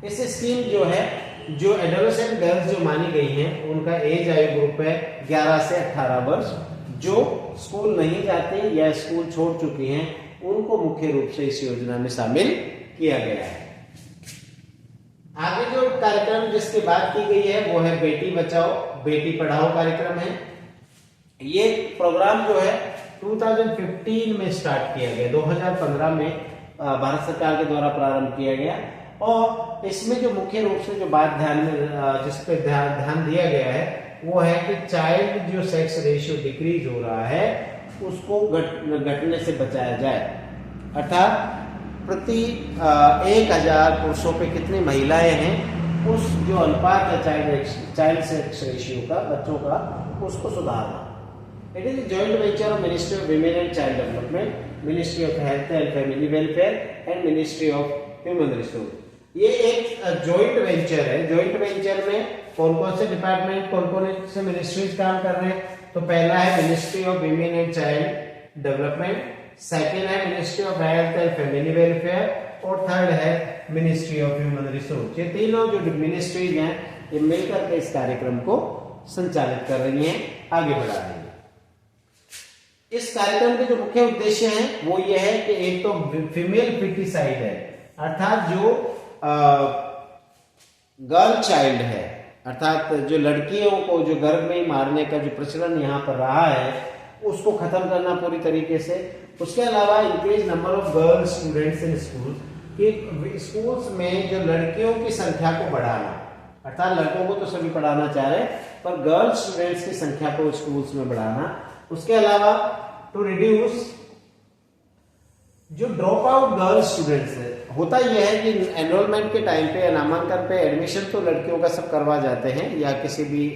इस स्कीम जो है जो एडोलेसेंट गर्ल्स जो मानी गई हैं उनका एज आयु ग्रुप है 11 से 18 वर्ष। जो स्कूल नहीं जाते या स्कूल छोड़ चुकी हैं उनको मुख्य रूप से इस योजना में शामिल किया गया है। आगे जो कार्यक्रम जिसकी बात की गई है वो है बेटी बचाओ बेटी पढ़ाओ कार्यक्रम है। ये प्रोग्राम जो है 2015 में स्टार्ट किया गया, 2015 में भारत सरकार के द्वारा प्रारंभ किया गया, और इसमें जो मुख्य रूप से जो बात जिस पे ध्यान दिया गया है वो है कि चाइल्ड जो सेक्स रेशियो डिक्रीज हो रहा है उसको घटने से बचाया जाए, अर्थात प्रति 1000 पुरुषों पे कितनी महिलाएं हैं उस जो अनुपात है चाइल्ड सेक्स रेशियो का, बच्चों का, उसको सुधारना। It is joint venture of ministry of women and child development, ministry of health and family welfare and ministry of human resource. ये एक जॉइंट वेंचर है। जॉइंट वेंचर में कौन कौन से डिपार्टमेंट, कौन कौन से मिनिस्ट्रीज काम कर रहे हैं? तो पहला है ministry of women and child development, second है ministry of health and family welfare, और थर्ड है मिनिस्ट्री ऑफ ह्यूमन रिसोर्स। ये तीनों जो मिनिस्ट्रीज हैं ये मिलकर के इस कार्यक्रम को संचालित कर रही हैं, आगे बढ़ा रही हैं। इस कार्यक्रम के जो मुख्य उद्देश्य हैं वो ये है कि एक तो फीमेल फिटिसाइड है, अर्थात जो गर्ल चाइल्ड है, अर्थात जो लड़कियों को जो गर्भ में मारने का जो प्रचलन यहाँ पर रहा है उसको खत्म करना पूरी तरीके से। उसके अलावा increase number of girl students in school, कि स्कूल्स में जो लड़कियों की संख्या को बढ़ाना, अर्थात लड़कों को तो सभी पढ़ाना चाह रहे हैं पर गर्ल स्टूडेंट्स की संख्या को स्कूल्स में बढ़ाना। उसके अलावा टू रिड्यूस जो ड्रॉप आउट गर्ल स्टूडेंट्स है। होता यह है कि एनरोलमेंट के टाइम पे या नामांकन पे एडमिशन तो लड़कियों का सब करवा जाते हैं या किसी भी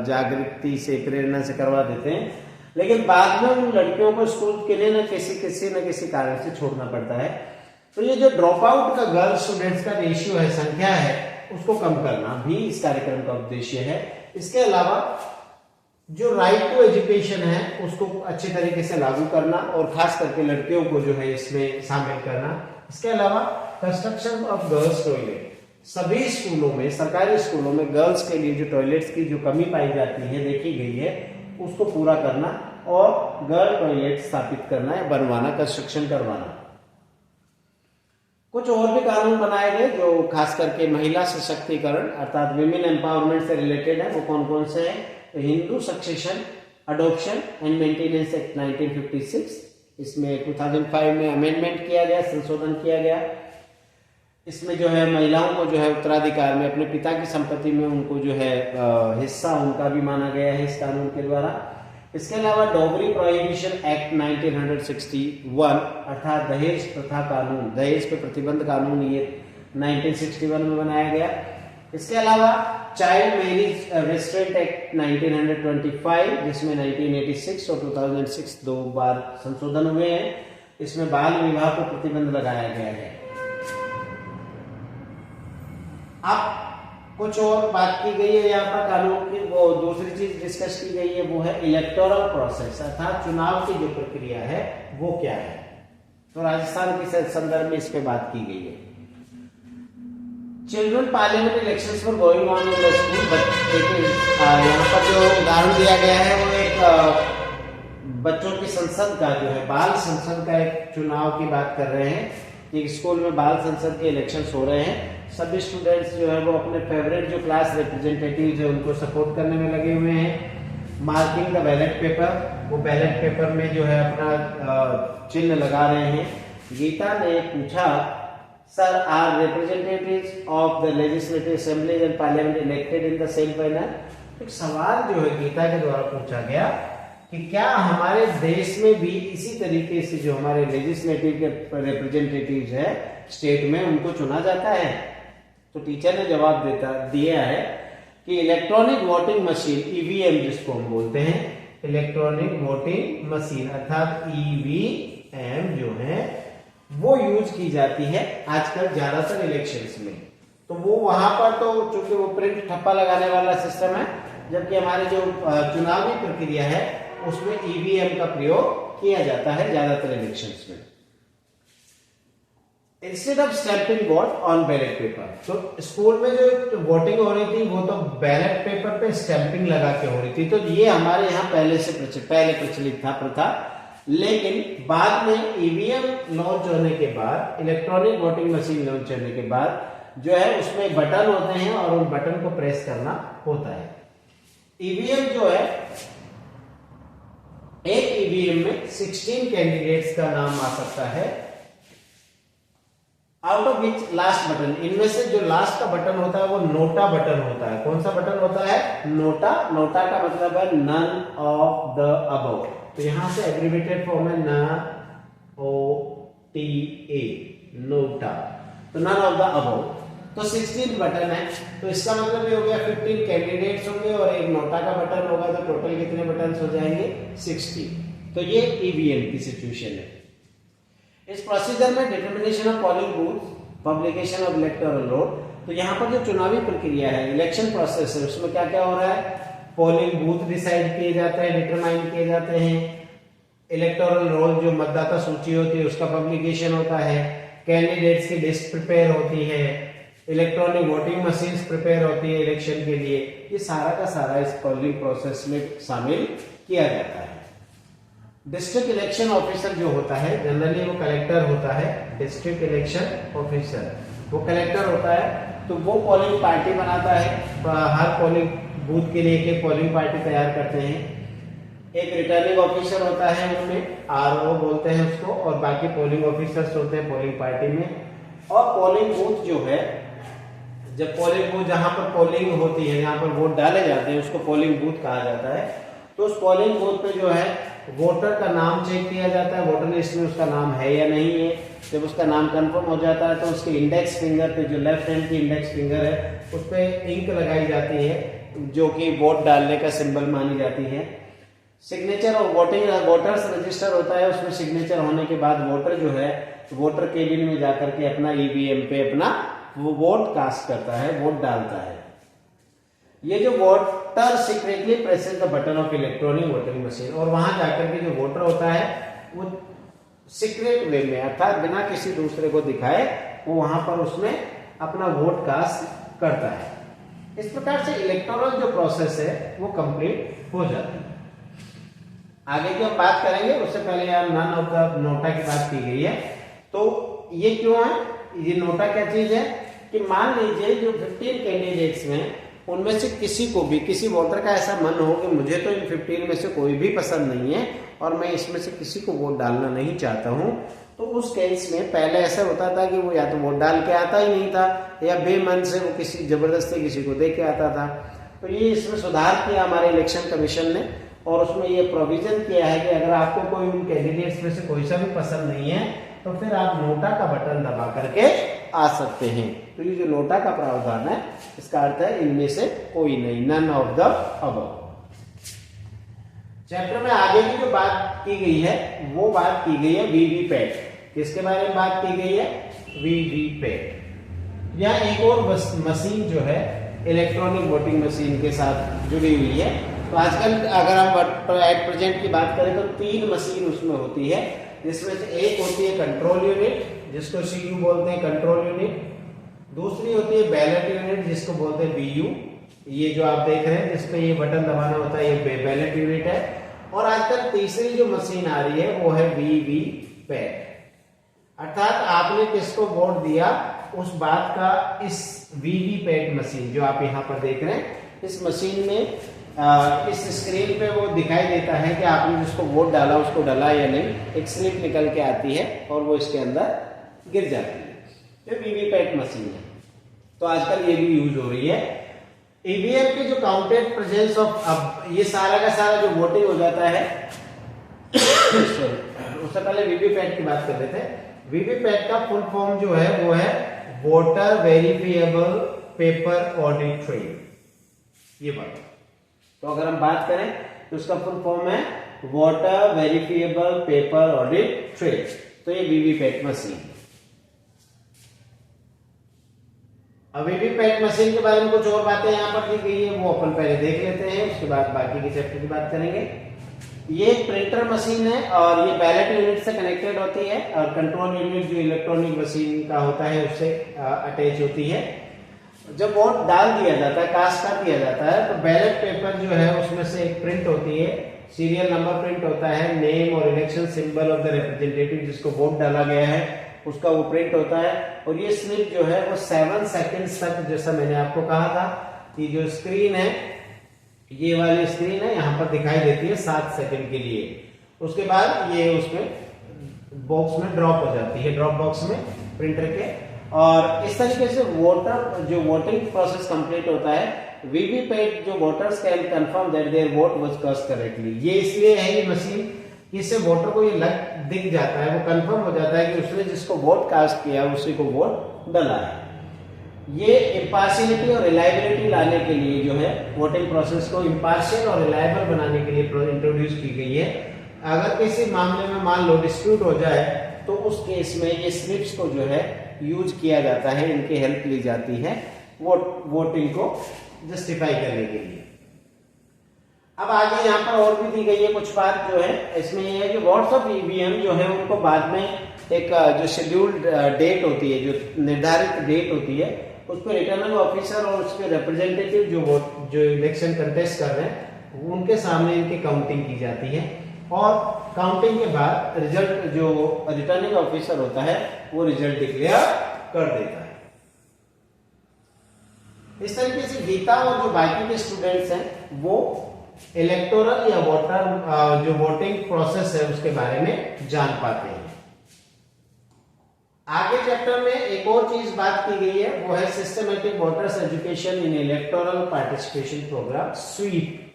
जागृति से प्रेरणा से करवा देते हैं, लेकिन बाद में उन लड़कियों को स्कूल के लिए न किसी कारण से छोड़ना पड़ता है। तो ये जो ड्रॉप आउट का गर्ल स्टूडेंट्स का रेशियो है, संख्या है, उसको कम करना भी इस कार्यक्रम का उद्देश्य है। इसके अलावा जो राइट टू एजुकेशन है उसको अच्छे तरीके से लागू करना और खास करके लड़कियों को जो है इसमें शामिल करना। इसके अलावा कंस्ट्रक्शन ऑफ गर्ल्स टॉयलेट, सभी स्कूलों में, सरकारी स्कूलों में गर्ल्स के लिए जो टॉयलेट्स की जो कमी पाई जाती है, देखी गई है, उसको पूरा करना और गर्ल टॉयलेट स्थापित करना या बनवाना, कंस्ट्रक्शन करवाना। कुछ और भी कानून बनाए गए जो खास करके महिला सशक्तिकरण अर्थात विमेन एम्पावरमेंट से रिलेटेड है। वो कौन कौन से हैं? Hindu succession, adoption and maintenance act 1956, इसमें 2005 में अमेंडमेंट किया गया, संशोधन किया गया। इसमें जो है महिलाओं को जो है उत्तराधिकार में अपने पिता की संपत्ति में उनको जो है हिस्सा उनका भी माना गया है इस कानून के द्वारा। इसके अलावा डोगरी प्रोहिबिशन एक्ट 1961 अर्थात दहेज प्रथा कानून, दहेज पे प्रतिबंध कानून, ये 1961 में बनाया गया। इसके अलावा चाइल्ड मैरिज रिस्ट्रेंट एक्ट 1925 जिसमें 1986 और 2006 दो बार संशोधन हुए हैं। इसमें बाल विवाह पर प्रतिबंध लगाया गया है। अब कुछ और बात की गई है यहाँ पर कानून की, वो दूसरी चीज डिस्कस की गई है, वो है इलेक्टोरल प्रोसेस अर्थात चुनाव की जो प्रक्रिया है वो क्या है। तो राजस्थान के संदर्भ में इस पे बात की गई है। Children parliament elections for going on in the school, यहाँ पर जो उदाहरण दिया गया है वो एक बच्चों की संसद का जो है बाल संसद का एक चुनाव की बात कर रहे हैं। एक स्कूल में बाल संसद के इलेक्शंस हो रहे हैं। सभी स्टूडेंट्स जो है वो अपने फेवरेट जो क्लास रिप्रेजेंटेटिव है उनको सपोर्ट करने में लगे हुए हैं। मार्किंग द बैलेट पेपर, वो बैलेट पेपर में जो है अपना चिन्ह लगा रहे हैं। गीता ने पूछा, sir are representatives of the legislative assembly and parliament elected in the same manner. एक सवाल जो है गीता के द्वारा पूछा गया कि क्या हमारे देश में भी इसी तरीके से जो हमारे लेजिस्लेटिव के रिप्रेजेंटेटिव्स है स्टेट में उनको चुना जाता है। तो टीचर ने जवाब दिया है कि इलेक्ट्रॉनिक वोटिंग मशीन ईवीएम जिसको हम बोलते हैं, इलेक्ट्रॉनिक वोटिंग मशीन अर्थात ईवीएम जो है वो यूज की जाती है आजकल ज्यादातर इलेक्शंस में। तो वो वहां पर तो चूंकि वो प्रिंट ठप्पा लगाने वाला सिस्टम है, जबकि हमारे जो चुनावी प्रक्रिया है उसमें ईवीएम का प्रयोग किया जाता है ज्यादातर इलेक्शंस में। Instead of stamping vote on ballot paper, तो स्कूल में जो वोटिंग हो रही थी वो तो बैलेट पेपर पे स्टैंपिंग लगा के हो रही थी। तो ये हमारे यहाँ पहले प्रचलित था प्रथा, लेकिन बाद में ईवीएम लॉन्च होने के बाद, इलेक्ट्रॉनिक वोटिंग मशीन लॉन्च होने के बाद जो है उसमें बटन होते हैं और उन बटन को प्रेस करना होता है। ईवीएम जो है, एक ईवीएम में 16 कैंडिडेट्स का नाम आ सकता है, out of which last button, इनमें से जो लास्ट का बटन होता है वो नोटा बटन होता है। कौन सा बटन होता है? नोटा। नोटा का मतलब है नन ऑफ द अबव, तो यहां से एग्रीवेटेड फॉर्म है NOTA, नोटा, तो नन ऑफ द अबव। तो 16 बटन है, तो इसका मतलब ये हो गया 15 कैंडिडेट्स होंगे और एक नोटा का बटन होगा, तो टोटल कितने बटन हो जाएंगे? 60। तो ये ईवीएम की सिचुएशन है। इस प्रोसीजर में determination of polling booth, publication of electoral roll, तो यहाँ पर जो चुनावी प्रक्रिया है, इलेक्शन प्रोसेस है, उसमें क्या क्या हो रहा है? पोलिंग बूथ डिसाइड किए जाते हैं, डिटरमाइन किए जाते हैं। इलेक्टोरल रोल जो मतदाता सूची होती है उसका पब्लिकेशन होता है। कैंडिडेट्स की लिस्ट प्रिपेयर होती है। इलेक्ट्रॉनिक वोटिंग मशीन्स प्रिपेयर होती है इलेक्शन के लिए। ये सारा का सारा इस पोलिंग प्रोसेस में शामिल किया जाता है। डिस्ट्रिक्ट इलेक्शन ऑफिसर जो होता है, जनरली वो कलेक्टर होता है। डिस्ट्रिक्ट इलेक्शन ऑफिसर वो कलेक्टर होता है, तो वो पोलिंग पार्टी बनाता है। हर पोलिंग बूथ के लिए एक पोलिंग पार्टी तैयार करते हैं। एक रिटर्निंग ऑफिसर होता है, उनमें आरओ बोलते हैं उसको, और बाकी पोलिंग ऑफिसर्स होते हैं पोलिंग पार्टी में। और पोलिंग बूथ जो है, जब पोलिंग बूथ जहां पर पोलिंग होती है, जहां पर वोट डाले जाते हैं, उसको पोलिंग बूथ कहा जाता है। तो उस पोलिंग बूथ पे जो है वोटर का नाम चेक किया जाता है, वोटर लिस्ट में उसका नाम है या नहीं है। जब उसका नाम कंफर्म हो जाता है तो उसके इंडेक्स फिंगर पे, जो लेफ्ट हैंड की इंडेक्स फिंगर है, उस पे इंक लगाई जाती है, जो कि वोट डालने का सिंबल मानी जाती है। सिग्नेचर और वोटर्स रजिस्टर होता है, उसमें सिग्नेचर होने के बाद वोटर जो है वोटर केबिन में जाकर के अपना ईवीएम पे अपना वो वोट कास्ट करता है, वोट डालता है। ये जो voter secretly presses the button of electronic voting machine, और वहां जाकर के जो वोटर होता है वो सीक्रेट वे में, अर्थात बिना किसी दूसरे को दिखाए, वो वहां पर उसमें अपना वोट कास्ट करता है। इस प्रकार से इलेक्टोरल जो प्रोसेस है वो कंप्लीट हो जाती है। आगे की हम बात करेंगे, उससे पहले यार नन ऑफ द नोटा की बात की गई है। तो ये क्यों है? ये नोटा क्या चीज है कि मान लीजिए जो 15 कैंडिडेट्स में, उनमें से किसी को भी, किसी वोटर का ऐसा मन हो कि मुझे तो इन 15 में से कोई भी पसंद नहीं है और मैं इसमें से किसी को वोट डालना नहीं चाहता हूं, तो उस केस में पहले ऐसा होता था कि वो या तो वोट डाल के आता ही नहीं था, या बेमन से वो किसी जबरदस्ती किसी को दे के आता था। तो ये इसमें सुधार किया हमारे इलेक्शन कमीशन ने, और उसमें ये प्रोविजन किया है कि अगर आपको कोई उन कैंडिडेट्स में से कोई सा भी पसंद नहीं है तो फिर आप नोटा का बटन दबा करके आ सकते हैं। तो ये जो नोटा का प्रावधान है इसका अर्थ है इनमें से कोई नहीं, none of the above. Chapter में आगे की जो बात की गई है वो बात की गई है वीवीपैट। किसके बारे में बात की गई है? वीवीपैट। यह एक और मशीन जो है इलेक्ट्रॉनिक वोटिंग मशीन के साथ जुड़ी हुई है। तो आजकल अगर हम एट प्रेजेंट की बात करें तो 3 मशीन उसमें होती है, जिसमें से एक होती है कंट्रोल यूनिट जिसको सीयू बोलते हैं, कंट्रोल यूनिट। दूसरी होती है बैलेट यूनिट जिसको बोलते हैं बीयू। ये जो आप देख रहे हैं जिसपे ये बटन दबाना होता है ये बैलेट यूनिट है। और आजकल तीसरी जो मशीन आ रही है वो है वीवीपैट। अर्थात आपने किसको वोट दिया उस बात का इस वीवीपैट मशीन जो आप यहाँ पर देख रहे हैं इस मशीन में इस स्क्रीन पे वो दिखाई देता है कि आपने जिसको वोट डाला उसको डाला या नहीं। एक स्लिप निकल के आती है और वो इसके अंदर गिर जाती है। ये वीवीपैट मशीन है। तो आजकल ये भी यूज हो रही है। ईवीएम के जो काउंटेड प्रेजेंस ऑफ, अब ये सारा का सारा जो वोटिंग हो जाता है उससे पहले वीवीपैट की बात कर रहे थे। वीवीपैट का फुल फॉर्म जो है वो है voter verifiable paper audit trail. ये बात, तो अगर हम बात करें तो उसका फुल फॉर्म है voter verifiable paper audit trail. तो ये वीवीपैट मशीन। अब वीवीपैट मशीन के बारे में कुछ और बातें यहाँ पर दी गई है वो अपन पहले देख लेते हैं, उसके बाद बाकी के चैप्टर की बात करेंगे। ये एक प्रिंटर मशीन है और ये बैलेट यूनिट से कनेक्टेड होती है और कंट्रोल यूनिट जो इलेक्ट्रॉनिक मशीन का होता है उससे अटैच होती है। जब वोट डाल दिया जाता है, कास्ट कर दिया जाता है, तो बैलेट पेपर जो है उसमें से एक प्रिंट होती है, सीरियल नंबर प्रिंट होता है, नेम और election symbol of the representative जिसको वोट डाला गया है उसका वो प्रिंट होता है। और ये स्लिप जो है वो 7 सेकेंड्स तक, जैसा मैंने आपको कहा था कि जो स्क्रीन है ये वाली स्क्रीन है यहाँ पर दिखाई देती है 7 सेकेंड के लिए। उसके बाद ये उसमें बॉक्स में ड्रॉप हो जाती है, ड्रॉप बॉक्स में प्रिंटर के। और इस तरीके से वोटर जो वोटिंग प्रोसेस कंप्लीट होता है। वीवीपैट जो voters can confirm that their vote was cast correctly. ये इसलिए है ये मशीन, इससे वोटर को ये दिख जाता है, वो कंफर्म हो जाता है कि उसने जिसको वोट कास्ट किया उसी को वोट डाला है। ये इम्पार्शियलिटी और रिलायबिलिटी लाने के लिए जो है वोटिंग प्रोसेस को इम्पार्शियल और रिलायबल बनाने के लिए इंट्रोड्यूस की गई है। अगर किसी मामले में मान लो डिस्प्यूट हो जाए तो उस केस में ये स्लिप्स को जो है यूज किया जाता है, इनकी हेल्प ली जाती है वोटिंग को जस्टिफाई करने के लिए। अब आगे यहाँ पर और भी दी गई है कुछ बात जो है इसमें ये है कि वोट्स ऑफ ईवीएम जो है उनको बाद में एक जो शेड्यूल्ड डेट होती है, जो निर्धारित डेट होती है, उस पर रिटर्निंग ऑफिसर और उसके रिप्रेजेंटेटिव जो इलेक्शन कंटेस्ट कर रहे हैं उनके सामने इनकी काउंटिंग की जाती है। और काउंटिंग के बाद रिजल्ट जो रिटर्निंग ऑफिसर होता है वो रिजल्ट डिक्लेयर कर देता है। इस तरीके से गीता और जो बाकी के स्टूडेंट्स हैं वो इलेक्टोरल या वोटर जो वोटिंग प्रोसेस है उसके बारे में जान पाते हैं। आगे चैप्टर में एक और चीज बात की गई है वो है systematic voters education in electoral participation program, SVEEP.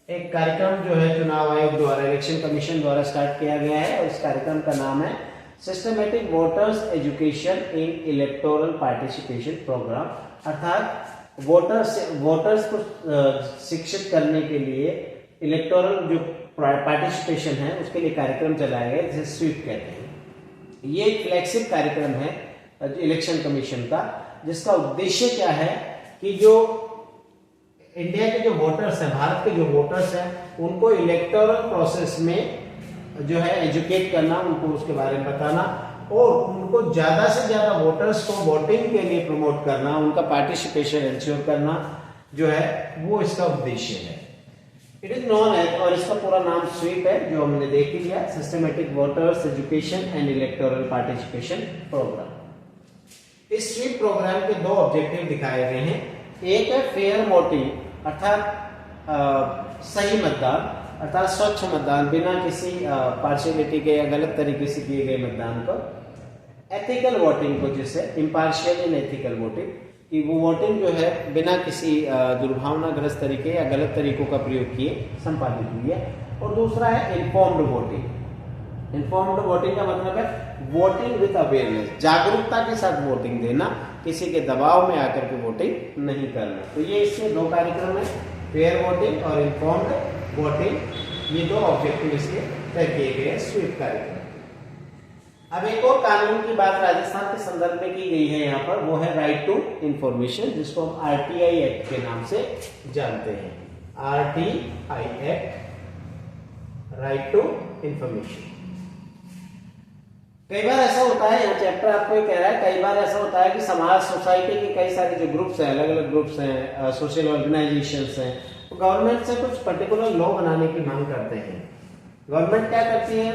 एक कार्यक्रम जो है चुनाव आयोग द्वारा, इलेक्शन कमीशन द्वारा स्टार्ट किया गया है और इस कार्यक्रम का नाम है systematic voters education in electoral participation program. अर्थात वोटर्स को शिक्षित करने के लिए इलेक्टोरल जो पार्टिसिपेशन है उसके लिए कार्यक्रम चलाया गया जिसे स्वीप कहते हैं। ये एक फ्लैगशिप कार्यक्रम है इलेक्शन कमीशन का, जिसका उद्देश्य क्या है कि जो इंडिया के जो वोटर्स हैं, भारत के जो वोटर्स हैं, उनको इलेक्टोरल प्रोसेस में जो है एजुकेट करना, उनको उसके बारे में बताना और उनको ज्यादा से ज्यादा वोटर्स को वोटिंग के लिए प्रमोट करना, उनका पार्टिसिपेशन इंश्योर करना जो है वो इसका उद्देश्य है। इट इज नॉन एज, और इसका पूरा नाम स्वीप है जो हमने देख ही लिया, systematic voters education and electoral participation program. इस स्वीप प्रोग्राम के 2 ऑब्जेक्टिव दिखाए गए हैं। एक है फेयर वोटिंग अर्थात सही मतदान, अर्थात स्वच्छ मतदान, बिना किसी पार्शियलिटी के या गलत तरीके से किए गए मतदान को। एथिकल वोटिंग को जिसे इम्पार्शियल एंड एथिकल वोटिंग, कि वो वोटिंग जो है बिना किसी दुर्भावनाग्रस्त तरीके या गलत तरीकों का प्रयोग किए संपादित हुई है। और दूसरा है इन्फॉर्म्ड वोटिंग। इन्फॉर्म्ड वोटिंग का मतलब है वोटिंग विद अवेयरनेस, जागरूकता के साथ वोटिंग देना, किसी के दबाव में आकर के वोटिंग नहीं करना। तो ये इसके दो कार्यक्रम है, फेयर वोटिंग और इन्फॉर्म्ड वोटिंग। ये दो ऑब्जेक्टिव इसके तय किए गए हैं स्वीप कार्यक्रम। अब एक और कानून की बात राजस्थान के संदर्भ में की गई है यहाँ पर, वो है राइट टू इंफॉर्मेशन, जिसको हम आरटीआई एक्ट के नाम से जानते हैं। RTI act, right to information. कई बार ऐसा होता है, यहाँ चैप्टर आपको ये कह रहा है, कई बार ऐसा होता है कि समाज सोसाइटी के कई सारे जो ग्रुप्स हैं, अलग अलग ग्रुप्स हैं, सोशल ऑर्गेनाइजेशंस हैं, तो गवर्नमेंट से कुछ पर्टिकुलर लॉ बनाने की मांग करते हैं। गवर्नमेंट क्या करती है,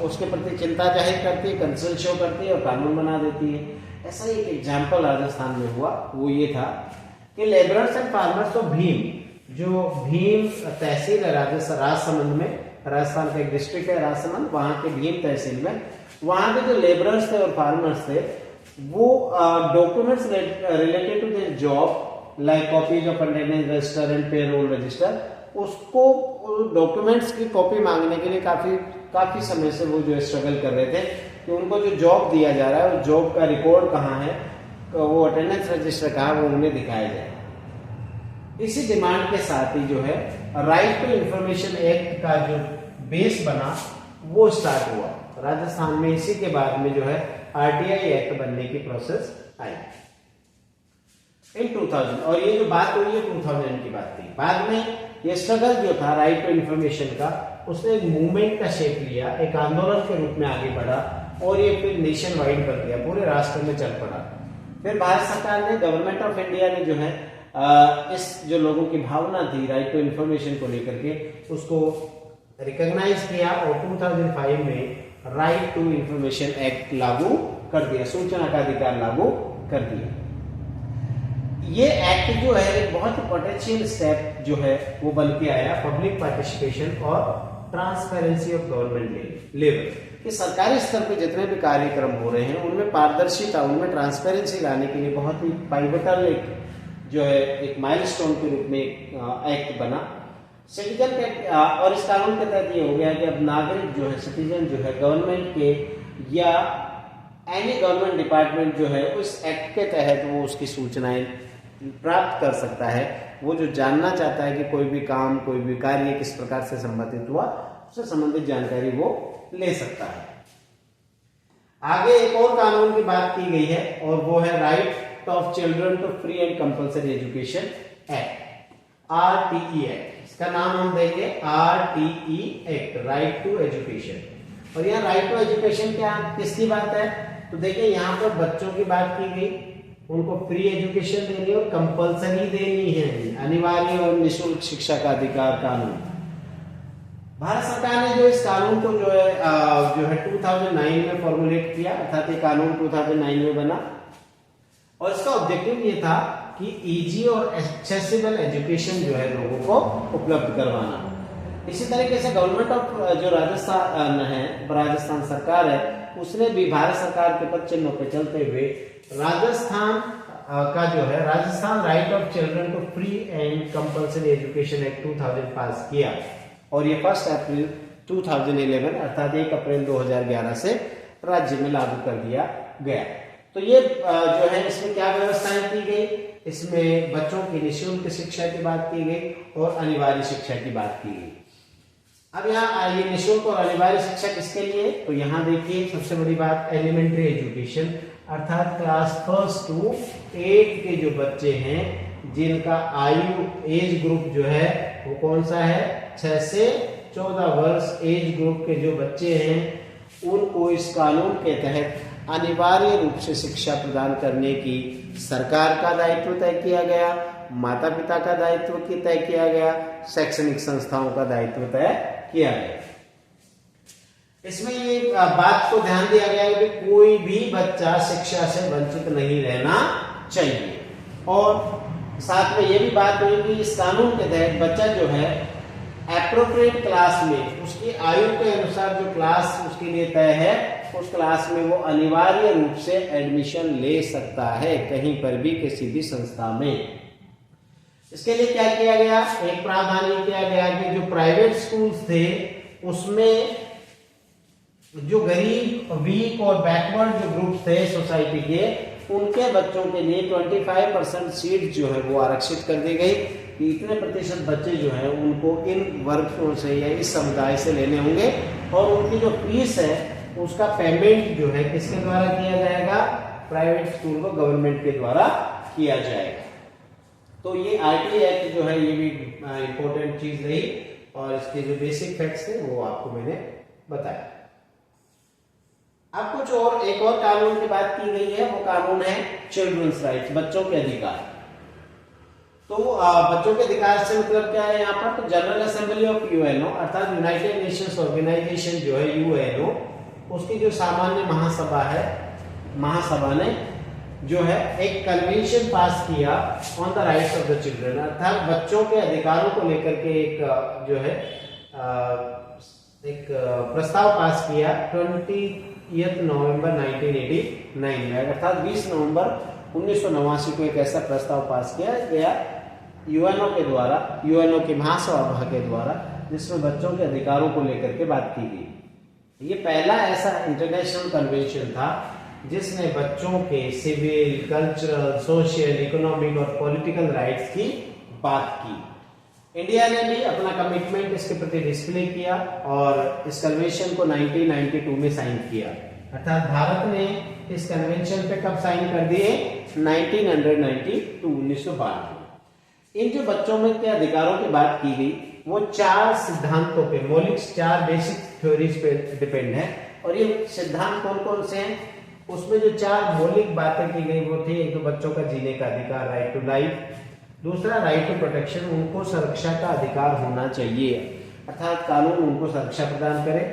उसके प्रति चिंता जाहिर करती है, कंसर्न शो करती है और कानून बना देती है। ऐसा एक एग्जाम्पल राजस्थान में हुआ, वो ये था कि labourers and farmers of Bhim, जो भीम तहसील है राजसमंद में, राजस्थान का एक डिस्ट्रिक्ट है राजसमंद, वहां के भीम तहसील में, वहां के जो लेबरर्स थे और फार्मर्स थे, वो documents related to their job like copies of attendance register and payroll register, उसको डॉक्यूमेंट्स की कॉपी मांगने के लिए काफी समय से वो जो स्ट्रगल कर रहे थे कि उनको जो जॉब दिया जा रहा है वो जॉब का रिकॉर्ड कहाँ है, वो अटेंडेंस रजिस्टर कहाँ, वो उन्हें दिखाया जाए। इसी डिमांड के साथ ही जो है राइट टू इंफॉर्मेशन एक्ट का जो बेस बना वो स्टार्ट हुआ राजस्थान में। इसी के बाद में जो है आरटीआई एक्ट बनने की प्रोसेस आई इन 2000, और ये जो बात हुई है 2000 की बात थी। बाद में ये स्ट्रगल जो था राइट टू इंफॉर्मेशन का, उसने एक मूवमेंट का शेप लिया, एक आंदोलन के रूप में आगे बढ़ा और ये फिर नेशन वाइड कर दिया, पूरे राष्ट्र में चल पड़ा। फिर भारत सरकार ने, गवर्नमेंट ऑफ इंडिया ने जो है इस जो लोगों की भावना थी राइट टू इंफॉर्मेशन को लेकर के, उसको रिकॉग्नाइज किया और 2005 में राइट टू इंफॉर्मेशन एक्ट लागू कर दिया, सूचना का अधिकार लागू कर दिया। ये एक्ट जो है एक बहुत ही पोटेंशियल स्टेप जो है वो बन के आया पब्लिक पार्टिसिपेशन और ट्रांसपेरेंसी ऑफ गवर्नमेंट लेवल, कि सरकारी स्तर पे जितने भी कार्यक्रम हो रहे हैं उनमें पारदर्शिता, उनमें ट्रांसपेरेंसी लाने के लिए बहुत ही पाइवटल एक जो है एक माइलस्टोन के रूप में एक्ट बना सिटीजन के। और इस कानून के तहत ये हो गया कि अब नागरिक जो है, सिटीजन जो है, गवर्नमेंट के या एनी गवर्नमेंट डिपार्टमेंट जो है उस एक्ट के तहत वो उसकी सूचनाएं प्राप्त कर सकता है। वो जो जानना चाहता है कि कोई भी काम, कोई भी कार्य किस प्रकार से संबंधित हुआ, उससे संबंधित जानकारी वो ले सकता है। आगे एक और कानून की बात की गई है और वो है right of children to free and compulsory education act, RTE act. इसका नाम हम देंगे RTE act, right to education. और यहाँ राइट टू एजुकेशन क्या किसकी बात है, तो देखिए यहाँ पर बच्चों की बात की गई, उनको फ्री एजुकेशन देनी और कंपल्सरी देनी है, अनिवार्य और निःशुल्क शिक्षा का अधिकार कानून। भारत सरकार ने जो इस कानून को जो है 2009 में फॉर्मुलेट किया, अर्थात ये कानून 2009 में बना और इसका ऑब्जेक्टिव ये था कि इजी और एक्सेसिबल एजुकेशन जो है लोगों को उपलब्ध करवाना। इसी तरीके से गवर्नमेंट ऑफ जो राजस्थान है, राजस्थान सरकार है, उसने भी भारत सरकार के पद चिन्हों पर चलते हुए राजस्थान का जो है Rajasthan right of children to free and compulsory education act 2000 pass किया और ये 1 अप्रैल 2011 अर्थात 1 अप्रैल 2011 से राज्य में लागू कर दिया गया। तो ये जो है इसमें क्या व्यवस्थाएं की गई, इसमें बच्चों की निःशुल्क शिक्षा की बात की गई और अनिवार्य शिक्षा की बात की गई। अब यहाँ ये निःशुल्क और अनिवार्य शिक्षा किसके लिए, तो यहाँ देखिए सबसे बड़ी बात एलिमेंट्री एजुकेशन अर्थात क्लास 1 to 8 के जो बच्चे हैं जिनका आयु एज ग्रुप जो है वो कौन सा है, 6 से 14 वर्ष एज ग्रुप के जो बच्चे हैं उनको इस कानून के तहत अनिवार्य रूप से शिक्षा प्रदान करने की सरकार का दायित्व तय किया गया, माता पिता का दायित्व तय किया गया, शैक्षणिक संस्थाओं का दायित्व तय किया गया। इसमें ये बात को ध्यान दिया गया है कि कोई भी बच्चा शिक्षा से वंचित नहीं रहना चाहिए और साथ में ये भी बात हुई कि इस कानून के तहत बच्चा जो है एप्रोप्रिएट क्लास में उसकी आयु के अनुसार जो क्लास उसके लिए तय है उस क्लास में वो अनिवार्य रूप से एडमिशन ले सकता है कहीं पर भी किसी भी संस्था में। इसके लिए क्या किया गया, एक प्रावधान ये किया गया कि जो प्राइवेट स्कूल्स थे उसमें जो गरीब, वीक और बैकवर्ड जो ग्रुप्स थे सोसाइटी के, उनके बच्चों के लिए 25% सीट जो है वो आरक्षित कर दी गई कि इतने प्रतिशत बच्चे जो है उनको इन वर्गों से या इस समुदाय से लेने होंगे और उनकी जो फीस है उसका पेमेंट जो है किसके द्वारा किया जाएगा, प्राइवेट स्कूल को गवर्नमेंट के द्वारा किया जाएगा। तो ये आरटीई एक्ट जो है ये भी इंपॉर्टेंट चीज रही और इसके जो बेसिक फैक्ट्स थे वो आपको मैंने बताया। अब कुछ और एक और कानून की बात की गई है, वो कानून है चिल्ड्रंस राइट्स, बच्चों के अधिकार। तो बच्चों के अधिकार से मतलब क्या है यहाँ पर, तो जनरल असेंबली ऑफ यूएनओ अर्थात यूनाइटेड नेशंस ऑर्गेनाइजेशन जो है यूएनओ, उसकी जो सामान्य महासभा है, महासभा ने जो है एक कन्वेंशन पास किया on the rights of the children, अर्थात बच्चों के अधिकारों को लेकर के एक जो है एक प्रस्ताव पास किया 20 नवंबर 1989 में, अर्थात 20 नवंबर 1989 को एक ऐसा प्रस्ताव पास किया गया यूएनओ के द्वारा, यूएनओ की महासभा के द्वारा, जिसमें बच्चों के अधिकारों को लेकर के बात की गई। ये पहला ऐसा इंटरनेशनल कन्वेंशन था जिसने बच्चों के सिविल, कल्चरल, सोशल, इकोनॉमिक और पॉलिटिकल राइट्स की बात की। इंडिया ने भी अपना कमिटमेंट इसके प्रति डिस्प्ले किया और इस कन्वेंशन को 1992 में साइन किया, अर्थात भारत ने इस कन्वेंशन पे कब साइन कर दिए, 1992। इन जो बच्चों में के अधिकारों की बात की गई वो 4 सिद्धांतों पे, मौलिक 4 बेसिक थ्योरीज पे डिपेंड है। और ये सिद्धांत कौन कौन से हैं, उसमें जो 4 मौलिक बातें की गई वो थी, एक तो बच्चों का जीने का अधिकार, राइट टू लाइफ, दूसरा राइट टू प्रोटेक्शन, उनको सुरक्षा का अधिकार होना चाहिए, अर्थात कानून उनको सुरक्षा प्रदान करे।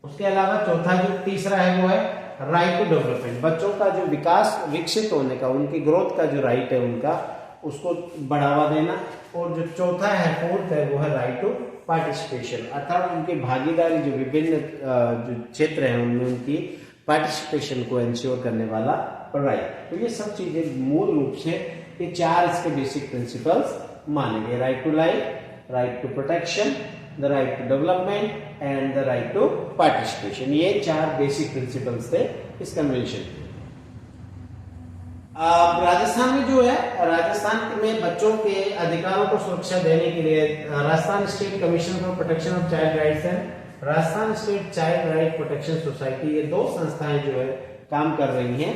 उसके अलावा चौथा जो तीसरा है वो है राइट टू डेवलपमेंट, बच्चों का जो विकास, विकसित होने का, उनकी ग्रोथ का जो राइट है उनका, उसको बढ़ावा देना। और जो चौथा है, फोर्थ है, वो है राइट टू पार्टिसिपेशन, अर्थात उनकी भागीदारी, जो विभिन्न जो क्षेत्र है उनमें उनकी पार्टिसिपेशन को इंश्योर करने वाला राइट। तो ये सब चीजें मूल रूप से ये 4 इसके बेसिक प्रिंसिपल्स माने गए, right to life, right to protection, the right to development and the right to participation. ये 4 बेसिक प्रिंसिपल्स थे इस कन्वेंशन के। राजस्थान में जो है, राजस्थान में बच्चों के अधिकारों को सुरक्षा देने के लिए Rajasthan state commission for protection of child rights and Rajasthan state child right protection society, ये 2 संस्थाएं जो है काम कर रही हैं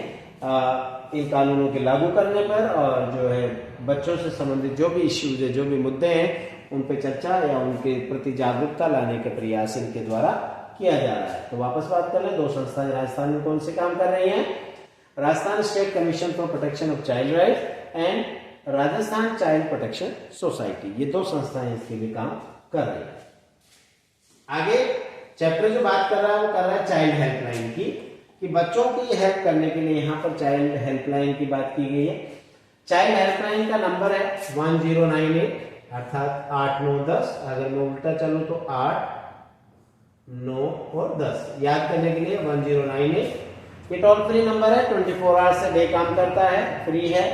इन कानूनों के लागू करने पर, और जो है बच्चों से संबंधित जो भी इश्यूज है, जो भी मुद्दे हैं, उन पर चर्चा या उनके प्रति जागरूकता लाने के प्रयास इनके द्वारा किया जा रहा है। तो वापस बात कर लें, 2 संस्थाएं राजस्थान में कौन से काम कर रही हैं, Rajasthan state commission for protection of child rights and Rajasthan child protection society, ये 2 संस्थाएं इसके लिए काम कर रही है। आगे चैप्टर जो बात कर रहा है वो कर रहा है चाइल्ड हेल्पलाइन की, कि बच्चों की हेल्प करने के लिए यहाँ पर चाइल्ड हेल्पलाइन की बात की गई है। चाइल्ड हेल्पलाइन का नंबर है 1098, अर्थात 8 9 10, अगर मैं उल्टा चलूं तो 8 9 और 10, याद करने के लिए 1098। ये टोल फ्री नंबर है, 24 आवर्स से डे काम करता है, फ्री है,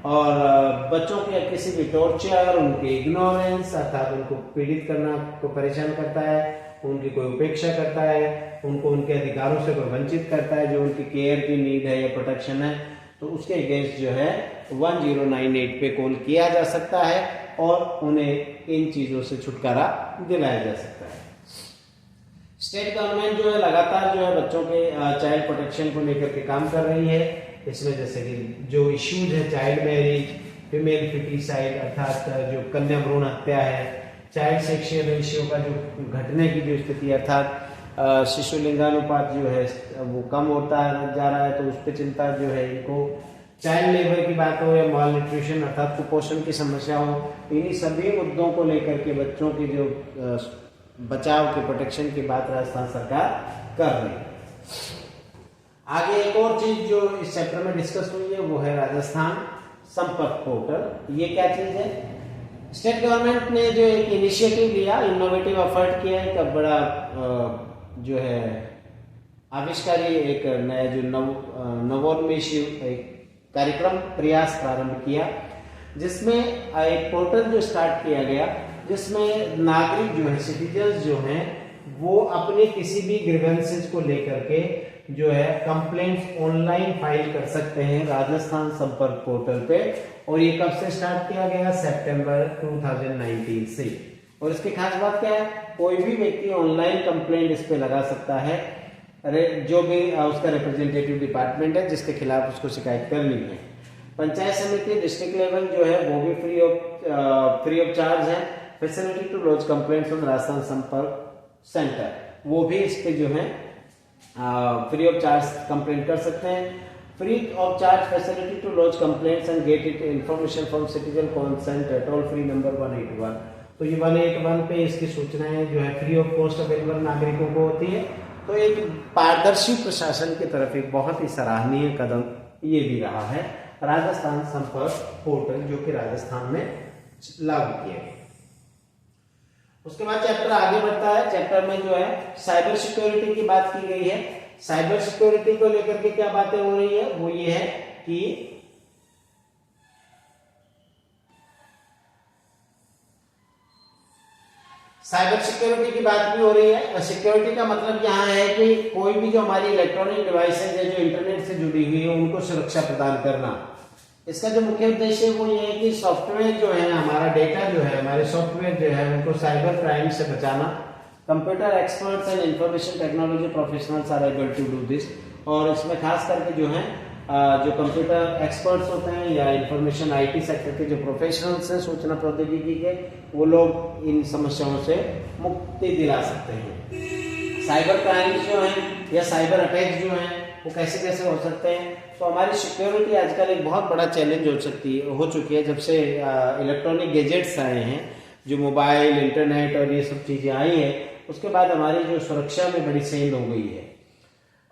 और बच्चों के किसी भी टॉर्चर, उनके इग्नोरेंस, अर्थात उनको पीड़ित करना को परेशान करता है, उनकी कोई उपेक्षा करता है, उनको उनके अधिकारों से कोई वंचित करता है, जो उनकी केयर की नीड है या प्रोटेक्शन है, तो उसके अगेंस्ट जो है 1098 पे कॉल किया जा सकता है और उन्हें इन चीजों से छुटकारा दिलाया जा सकता है। स्टेट गवर्नमेंट जो है लगातार जो है बच्चों के चाइल्ड प्रोटेक्शन को लेकर के काम कर रही है। इसमें जैसे कि जो इश्यूज है, चाइल्ड मैरिज, फीमेल फिटिसाइड, अर्थात जो कन्या भ्रूण हत्या है, चाइल्ड सेक्सुअल रेशियो का जो घटने की जो स्थिति, अर्थात शिशु लिंगानुपात जो है वो कम होता जा रहा है, तो उस पर चिंता जो है इनको, चाइल्ड लेबर की बात हो या माल न्यूट्रिशन अर्थात कुपोषण की समस्या हो, इन्हीं सभी मुद्दों को लेकर के बच्चों की जो बचाव के प्रोटेक्शन की बात राजस्थान सरकार कर रही है। आगे एक और चीज जो इस चैप्टर में डिस्कस हुई है वो है राजस्थान संपर्क पोर्टल। ये क्या चीज है? स्टेट गवर्नमेंट ने जो एक इनिशिएटिव लिया, इनोवेटिव एफर्ट किया, एक बड़ा जो है आविष्कारी एक नया जो नवोन्मेषी एक कार्यक्रम प्रयास प्रारंभ किया, जिसमें एक पोर्टल जो स्टार्ट किया गया, जिसमें नागरिक जो है, सिटीजन्स जो हैं, वो अपने किसी भी ग्रीवेंसेस को लेकर के जो है कंप्लेंट्स ऑनलाइन फाइल कर सकते हैं राजस्थान संपर्क पोर्टल पे। और ये कब से स्टार्ट किया गया? सितंबर 2019 से। और इसकी खास बात क्या है? कोई भी व्यक्ति ऑनलाइन कंप्लेंट इस पे लगा सकता है, जो भी उसका रिप्रेजेंटेटिव डिपार्टमेंट है जिसके खिलाफ उसको शिकायत करनी है। पंचायत समिति डिस्ट्रिक्ट लेवल जो है वो भी फ्री ऑफ चार्ज है। Facility to launch complaints on Rajasthan Sampark centre, वो भी इस पे जो है फ्री ऑफ चार्ज कंप्लेंट कर सकते हैं। Free of charge facility to launch complaints and get it information from citizen concern, toll free number 181। तो ये 181 पे इसकी सूचनाएं जो है फ्री ऑफ कॉस्ट अवेलेबल नागरिकों को होती है। तो एक पारदर्शी प्रशासन की तरफ एक बहुत ही सराहनीय कदम ये भी रहा है राजस्थान संपर्क पोर्टल, जो कि राजस्थान में लागू किया गया। उसके बाद चैप्टर आगे बढ़ता है। चैप्टर में जो है साइबर सिक्योरिटी की बात की गई है। साइबर सिक्योरिटी को लेकर के क्या बातें हो रही है? वो ये है कि साइबर सिक्योरिटी की बात भी हो रही है। सिक्योरिटी का मतलब यहाँ है कि कोई भी जो हमारी इलेक्ट्रॉनिक डिवाइसेज है जो इंटरनेट से जुड़ी हुई है उनको सुरक्षा प्रदान करना। इसका जो मुख्य उद्देश्य है वो ये है कि सॉफ्टवेयर जो है, हमारा डेटा जो है, हमारे सॉफ्टवेयर जो है उनको साइबर क्राइम से बचाना। Computer experts and information technology professionals are able to do this. और इसमें खास करके जो है जो कंप्यूटर एक्सपर्ट्स होते हैं या इंफॉर्मेशन आईटी सेक्टर के जो प्रोफेशनल्स हैं सूचना प्रौद्योगिकी के, वो लोग इन समस्याओं से मुक्ति दिला सकते हैं। साइबर क्राइम्स जो हैं या साइबर अटैक्स जो हैं वो कैसे कैसे हो सकते हैं? तो हमारी सिक्योरिटी आजकल एक बहुत बड़ा चैलेंज हो चुकी है। जब से इलेक्ट्रॉनिक गैजेट्स आए हैं, जो मोबाइल, इंटरनेट और ये सब चीजें आई हैं, उसके बाद हमारी जो सुरक्षा में बड़ी सेंध हो गई है।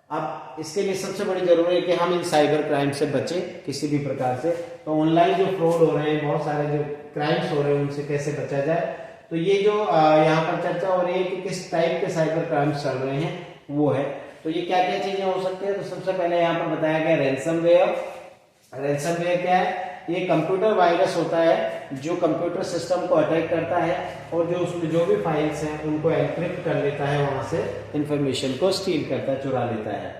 अब इसके लिए सबसे बड़ी जरूरी है कि हम इन साइबर क्राइम से बचें किसी भी प्रकार से। तो ऑनलाइन जो फ्रॉड हो रहे हैं, बहुत सारे जो क्राइम्स हो रहे हैं, उनसे कैसे बचा जाए, तो ये जो यहाँ पर चर्चा हो रही है कि किस टाइप के साइबर क्राइम्स चल रहे हैं वो है। तो ये क्या क्या चीजें हो सकती है? तो सबसे पहले यहाँ पर बताया गया रैंसमवेयर। रैंसमवेयर क्या है? ये कंप्यूटर वायरस होता है जो कंप्यूटर सिस्टम को अटैक करता है और जो उसमें जो भी फाइल्स हैं उनको एनक्रिप्ट कर लेता है, वहां से इंफॉर्मेशन को स्टील करता है, चुरा लेता है।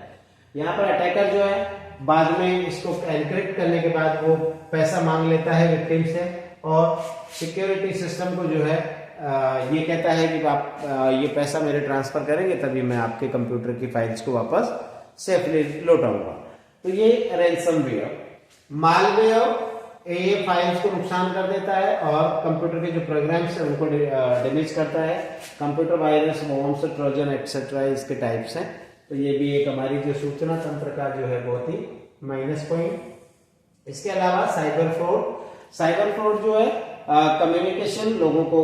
यहाँ पर अटैकर जो है बाद में इसको एनक्रिप्ट करने के बाद वो पैसा मांग लेता है विक्टिम से, और सिक्योरिटी सिस्टम को जो है ये कहता है कि आप ये पैसा मेरे ट्रांसफर करेंगे तभी मैं आपके कंप्यूटर की फाइल्स को वापस सेफली लौटाऊंगा। तो ये रैंसमवेयर। मालवेयर ये फाइल्स को नुकसान कर देता है और कंप्यूटर के जो प्रोग्राम्स हैं उनको डैमेज करता है। Computer virus, worms, Trojan etcetera इसके टाइप्स हैं। तो ये भी एक हमारी जो सूचना तंत्र का जो है बहुत ही माइनस पॉइंट। इसके अलावा साइबर फ्रॉड। साइबर फ्रॉड जो है कम्युनिकेशन, लोगों को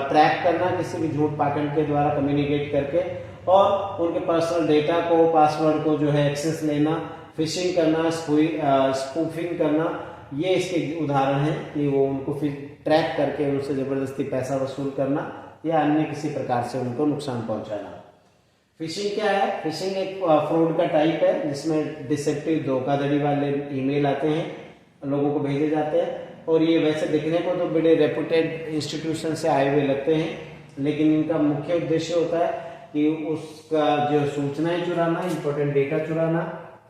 ट्रैक करना किसी भी झूठ पाखंड के द्वारा कम्युनिकेट करके, और उनके पर्सनल डेटा को, पासवर्ड को जो है एक्सेस लेना, फिशिंग करना, स्पूफिंग करना, ये इसके उदाहरण हैं कि वो उनको फिर ट्रैक करके उनसे जबरदस्ती पैसा वसूल करना या अन्य किसी प्रकार से उनको नुकसान पहुंचाना। फिशिंग क्या है? फिशिंग एक फ्रॉड का टाइप है जिसमें डिसेप्टिव, धोखाधड़ी वाले ईमेल आते हैं, लोगों को भेजे जाते हैं, और ये वैसे दिखने को तो बड़े रेपुटेड इंस्टीट्यूशन से आए हुए लगते हैं, लेकिन इनका मुख्य उद्देश्य होता है कि उसका जो सूचनाएं चुराना, इंपॉर्टेंट डेटा चुराना,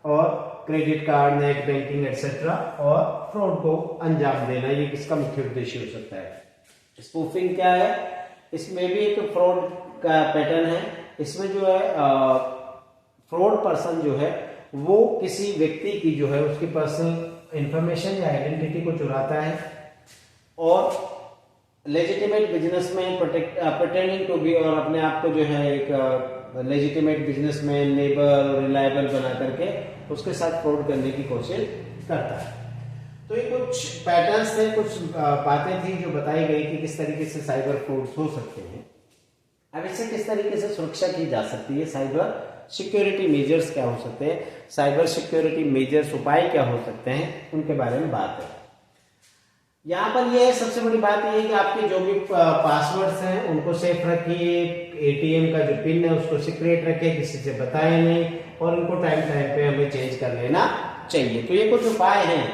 और credit card, net banking etcetera, और फ्रॉड को अंजाम देना, ये इसका मुख्य उद्देश्य हो सकता है। स्पूफिंग क्या है? इसमें भी एक फ्रॉड का पैटर्न है। इसमें जो है फ्रॉड पर्सन जो है वो किसी व्यक्ति की जो है उसकी पर्सनल इंफॉर्मेशन या आइडेंटिटी को चुराता है और legitimate businessman pretending to be, और अपने आप को जो है एक लेजिटिमेट बिजनेसमैन, लेबर, रिलायबल बना करके उसके साथ फ्रॉड करने की कोशिश करता है। तो ये कुछ पैटर्न्स थे, कुछ बातें थी जो बताई गई कि किस तरीके से साइबर फ्रॉड हो सकते हैं। अब इससे किस तरीके से सुरक्षा की जा सकती है, साइबर सिक्योरिटी मेजर्स क्या हो सकते हैं, साइबर सिक्योरिटी मेजर्स उपाय क्या हो सकते हैं, उनके बारे में बात है। यहाँ पर ये सबसे बड़ी बात ये है कि आपके जो भी पासवर्ड्स हैं उनको सेफ रखिए, एटीएम का जो पिन है उसको सीक्रेट रखिए, किसी से बताएं नहीं, और उनको टाइम टाइम पे हमें चेंज कर लेना चाहिए। तो ये कुछ उपाय हैं।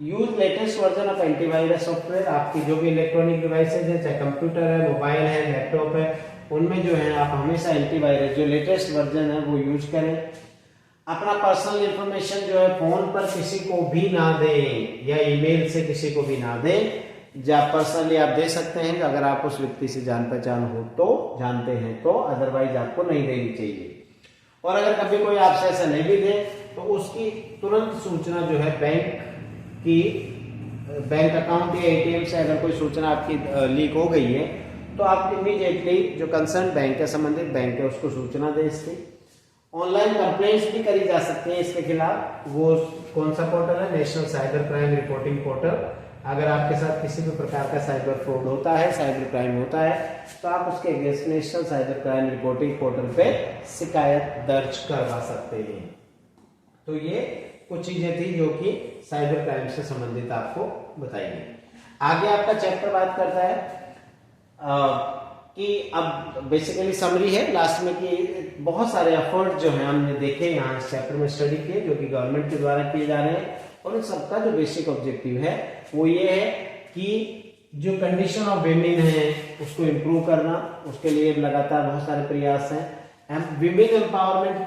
Use latest version of antivirus software. आपकी जो भी इलेक्ट्रॉनिक डिवाइसेज है, चाहे कंप्यूटर है, मोबाइल है, लैपटॉप है, उनमें जो है आप हमेशा एंटीवायरस जो लेटेस्ट वर्जन है वो यूज करें। अपना पर्सनल इंफॉर्मेशन जो है फोन पर किसी को भी ना दें, या ईमेल से किसी को भी ना दें। जब पर्सनली आप दे सकते हैं अगर आप उस व्यक्ति से जान पहचान हो तो, जानते हैं तो, अदरवाइज आपको नहीं देनी चाहिए। और अगर कभी कोई आपसे ऐसा नहीं भी दे तो उसकी तुरंत सूचना जो है बैंक अकाउंट या एटीएम से अगर कोई सूचना आपकी लीक हो गई है तो आप इमीडिएटली जो कंसर्न बैंक है, संबंधित बैंक है, उसको सूचना दें इसकी। ऑनलाइन कंप्लेंट्स भी करी जा सकती हैं इसके खिलाफ। वो कौन सा पोर्टल है? National cyber crime reporting portal. अगर आपके साथ किसी भी प्रकार का साइबर फ्रॉड होता है, साइबर क्राइम होता है, तो आप उसके against national cyber crime reporting portal पे शिकायत दर्ज करवा सकते हैं। तो ये कुछ चीजें थी जो कि साइबर क्राइम से संबंधित आपको बताई गई। आगे आपका चैप्टर बात करता है कि अब बेसिकली समरी है लास्ट में कि बहुत सारे एफर्ट जो हैं हमने देखे यहाँ इस चैप्टर में स्टडी किए, जो कि गवर्नमेंट के द्वारा किए जा रहे हैं, और इन सबका जो बेसिक ऑब्जेक्टिव है वो ये है कि जो कंडीशन ऑफ विमेन है उसको इम्प्रूव करना। उसके लिए लगातार बहुत सारे प्रयास हैं। विमेन एम्पावरमेंट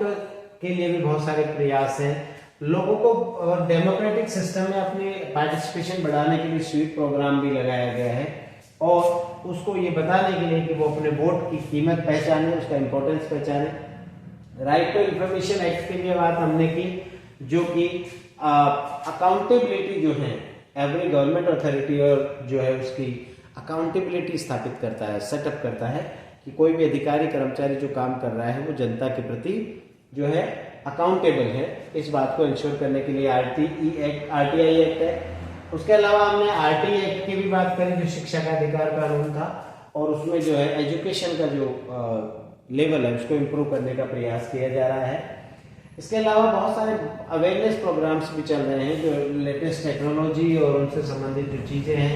के लिए भी बहुत सारे प्रयास हैं। लोगों को डेमोक्रेटिक सिस्टम में अपनी पार्टिसिपेशन बढ़ाने के लिए स्वीप प्रोग्राम भी लगाया गया है, और उसको ये बताने के लिए कि वो अपने वोट की कीमत पहचाने, उसका इंपॉर्टेंस पहचाने। राइट टू इंफॉर्मेशन एक्ट की भी बात हमने की, जो कि अकाउंटेबिलिटी जो है एवरी गवर्नमेंट अथॉरिटी और जो है उसकी अकाउंटेबिलिटी स्थापित करता है, सेटअप करता है कि कोई भी अधिकारी कर्मचारी जो काम कर रहा है वो जनता के प्रति जो है अकाउंटेबल है। इस बात को इंश्योर करने के लिए आरटीआई एक्ट है। उसके अलावा हमने आरटी एक्ट की भी बात करी, जो शिक्षा का अधिकार कानून था, और उसमें जो है एजुकेशन का जो लेवल है उसको इम्प्रूव करने का प्रयास किया जा रहा है। इसके अलावा बहुत सारे अवेयरनेस प्रोग्राम्स भी चल रहे हैं, जो लेटेस्ट टेक्नोलॉजी और उनसे संबंधित जो चीज़ें हैं,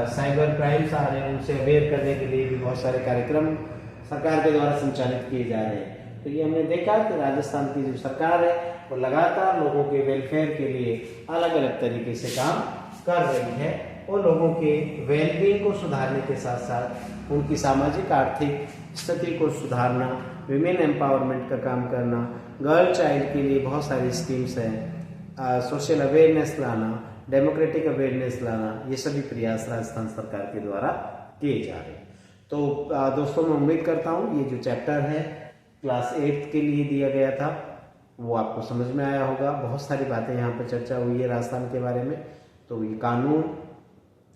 साइबर क्राइम्स आ रहे हैं, उनसे अवेयर करने के लिए भी बहुत सारे कार्यक्रम सरकार के द्वारा संचालित किए जा रहे हैं। तो ये हमने देखा कि राजस्थान की जो सरकार है वो लगातार लोगों के वेलफेयर के लिए अलग अलग तरीके से काम कर रही है, और लोगों के वेलबींग को सुधारने के साथ साथ उनकी सामाजिक आर्थिक स्थिति को सुधारना, विमेन एम्पावरमेंट का काम करना, गर्ल चाइल्ड के लिए बहुत सारी स्कीम्स हैं, सोशल अवेयरनेस लाना, डेमोक्रेटिक अवेयरनेस लाना, ये सभी प्रयास राजस्थान सरकार के द्वारा किए जा रहे हैं। तो दोस्तों, मैं उम्मीद करता हूँ ये जो चैप्टर है क्लास 8 के लिए दिया गया था वो आपको समझ में आया होगा। बहुत सारी बातें यहाँ पर चर्चा हुई है राजस्थान के बारे में, तो ये कानून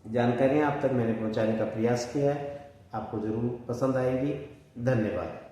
जानकारियाँ आप तक मैंने पहुँचाने का प्रयास किया है, आपको जरूर पसंद आएगी। धन्यवाद।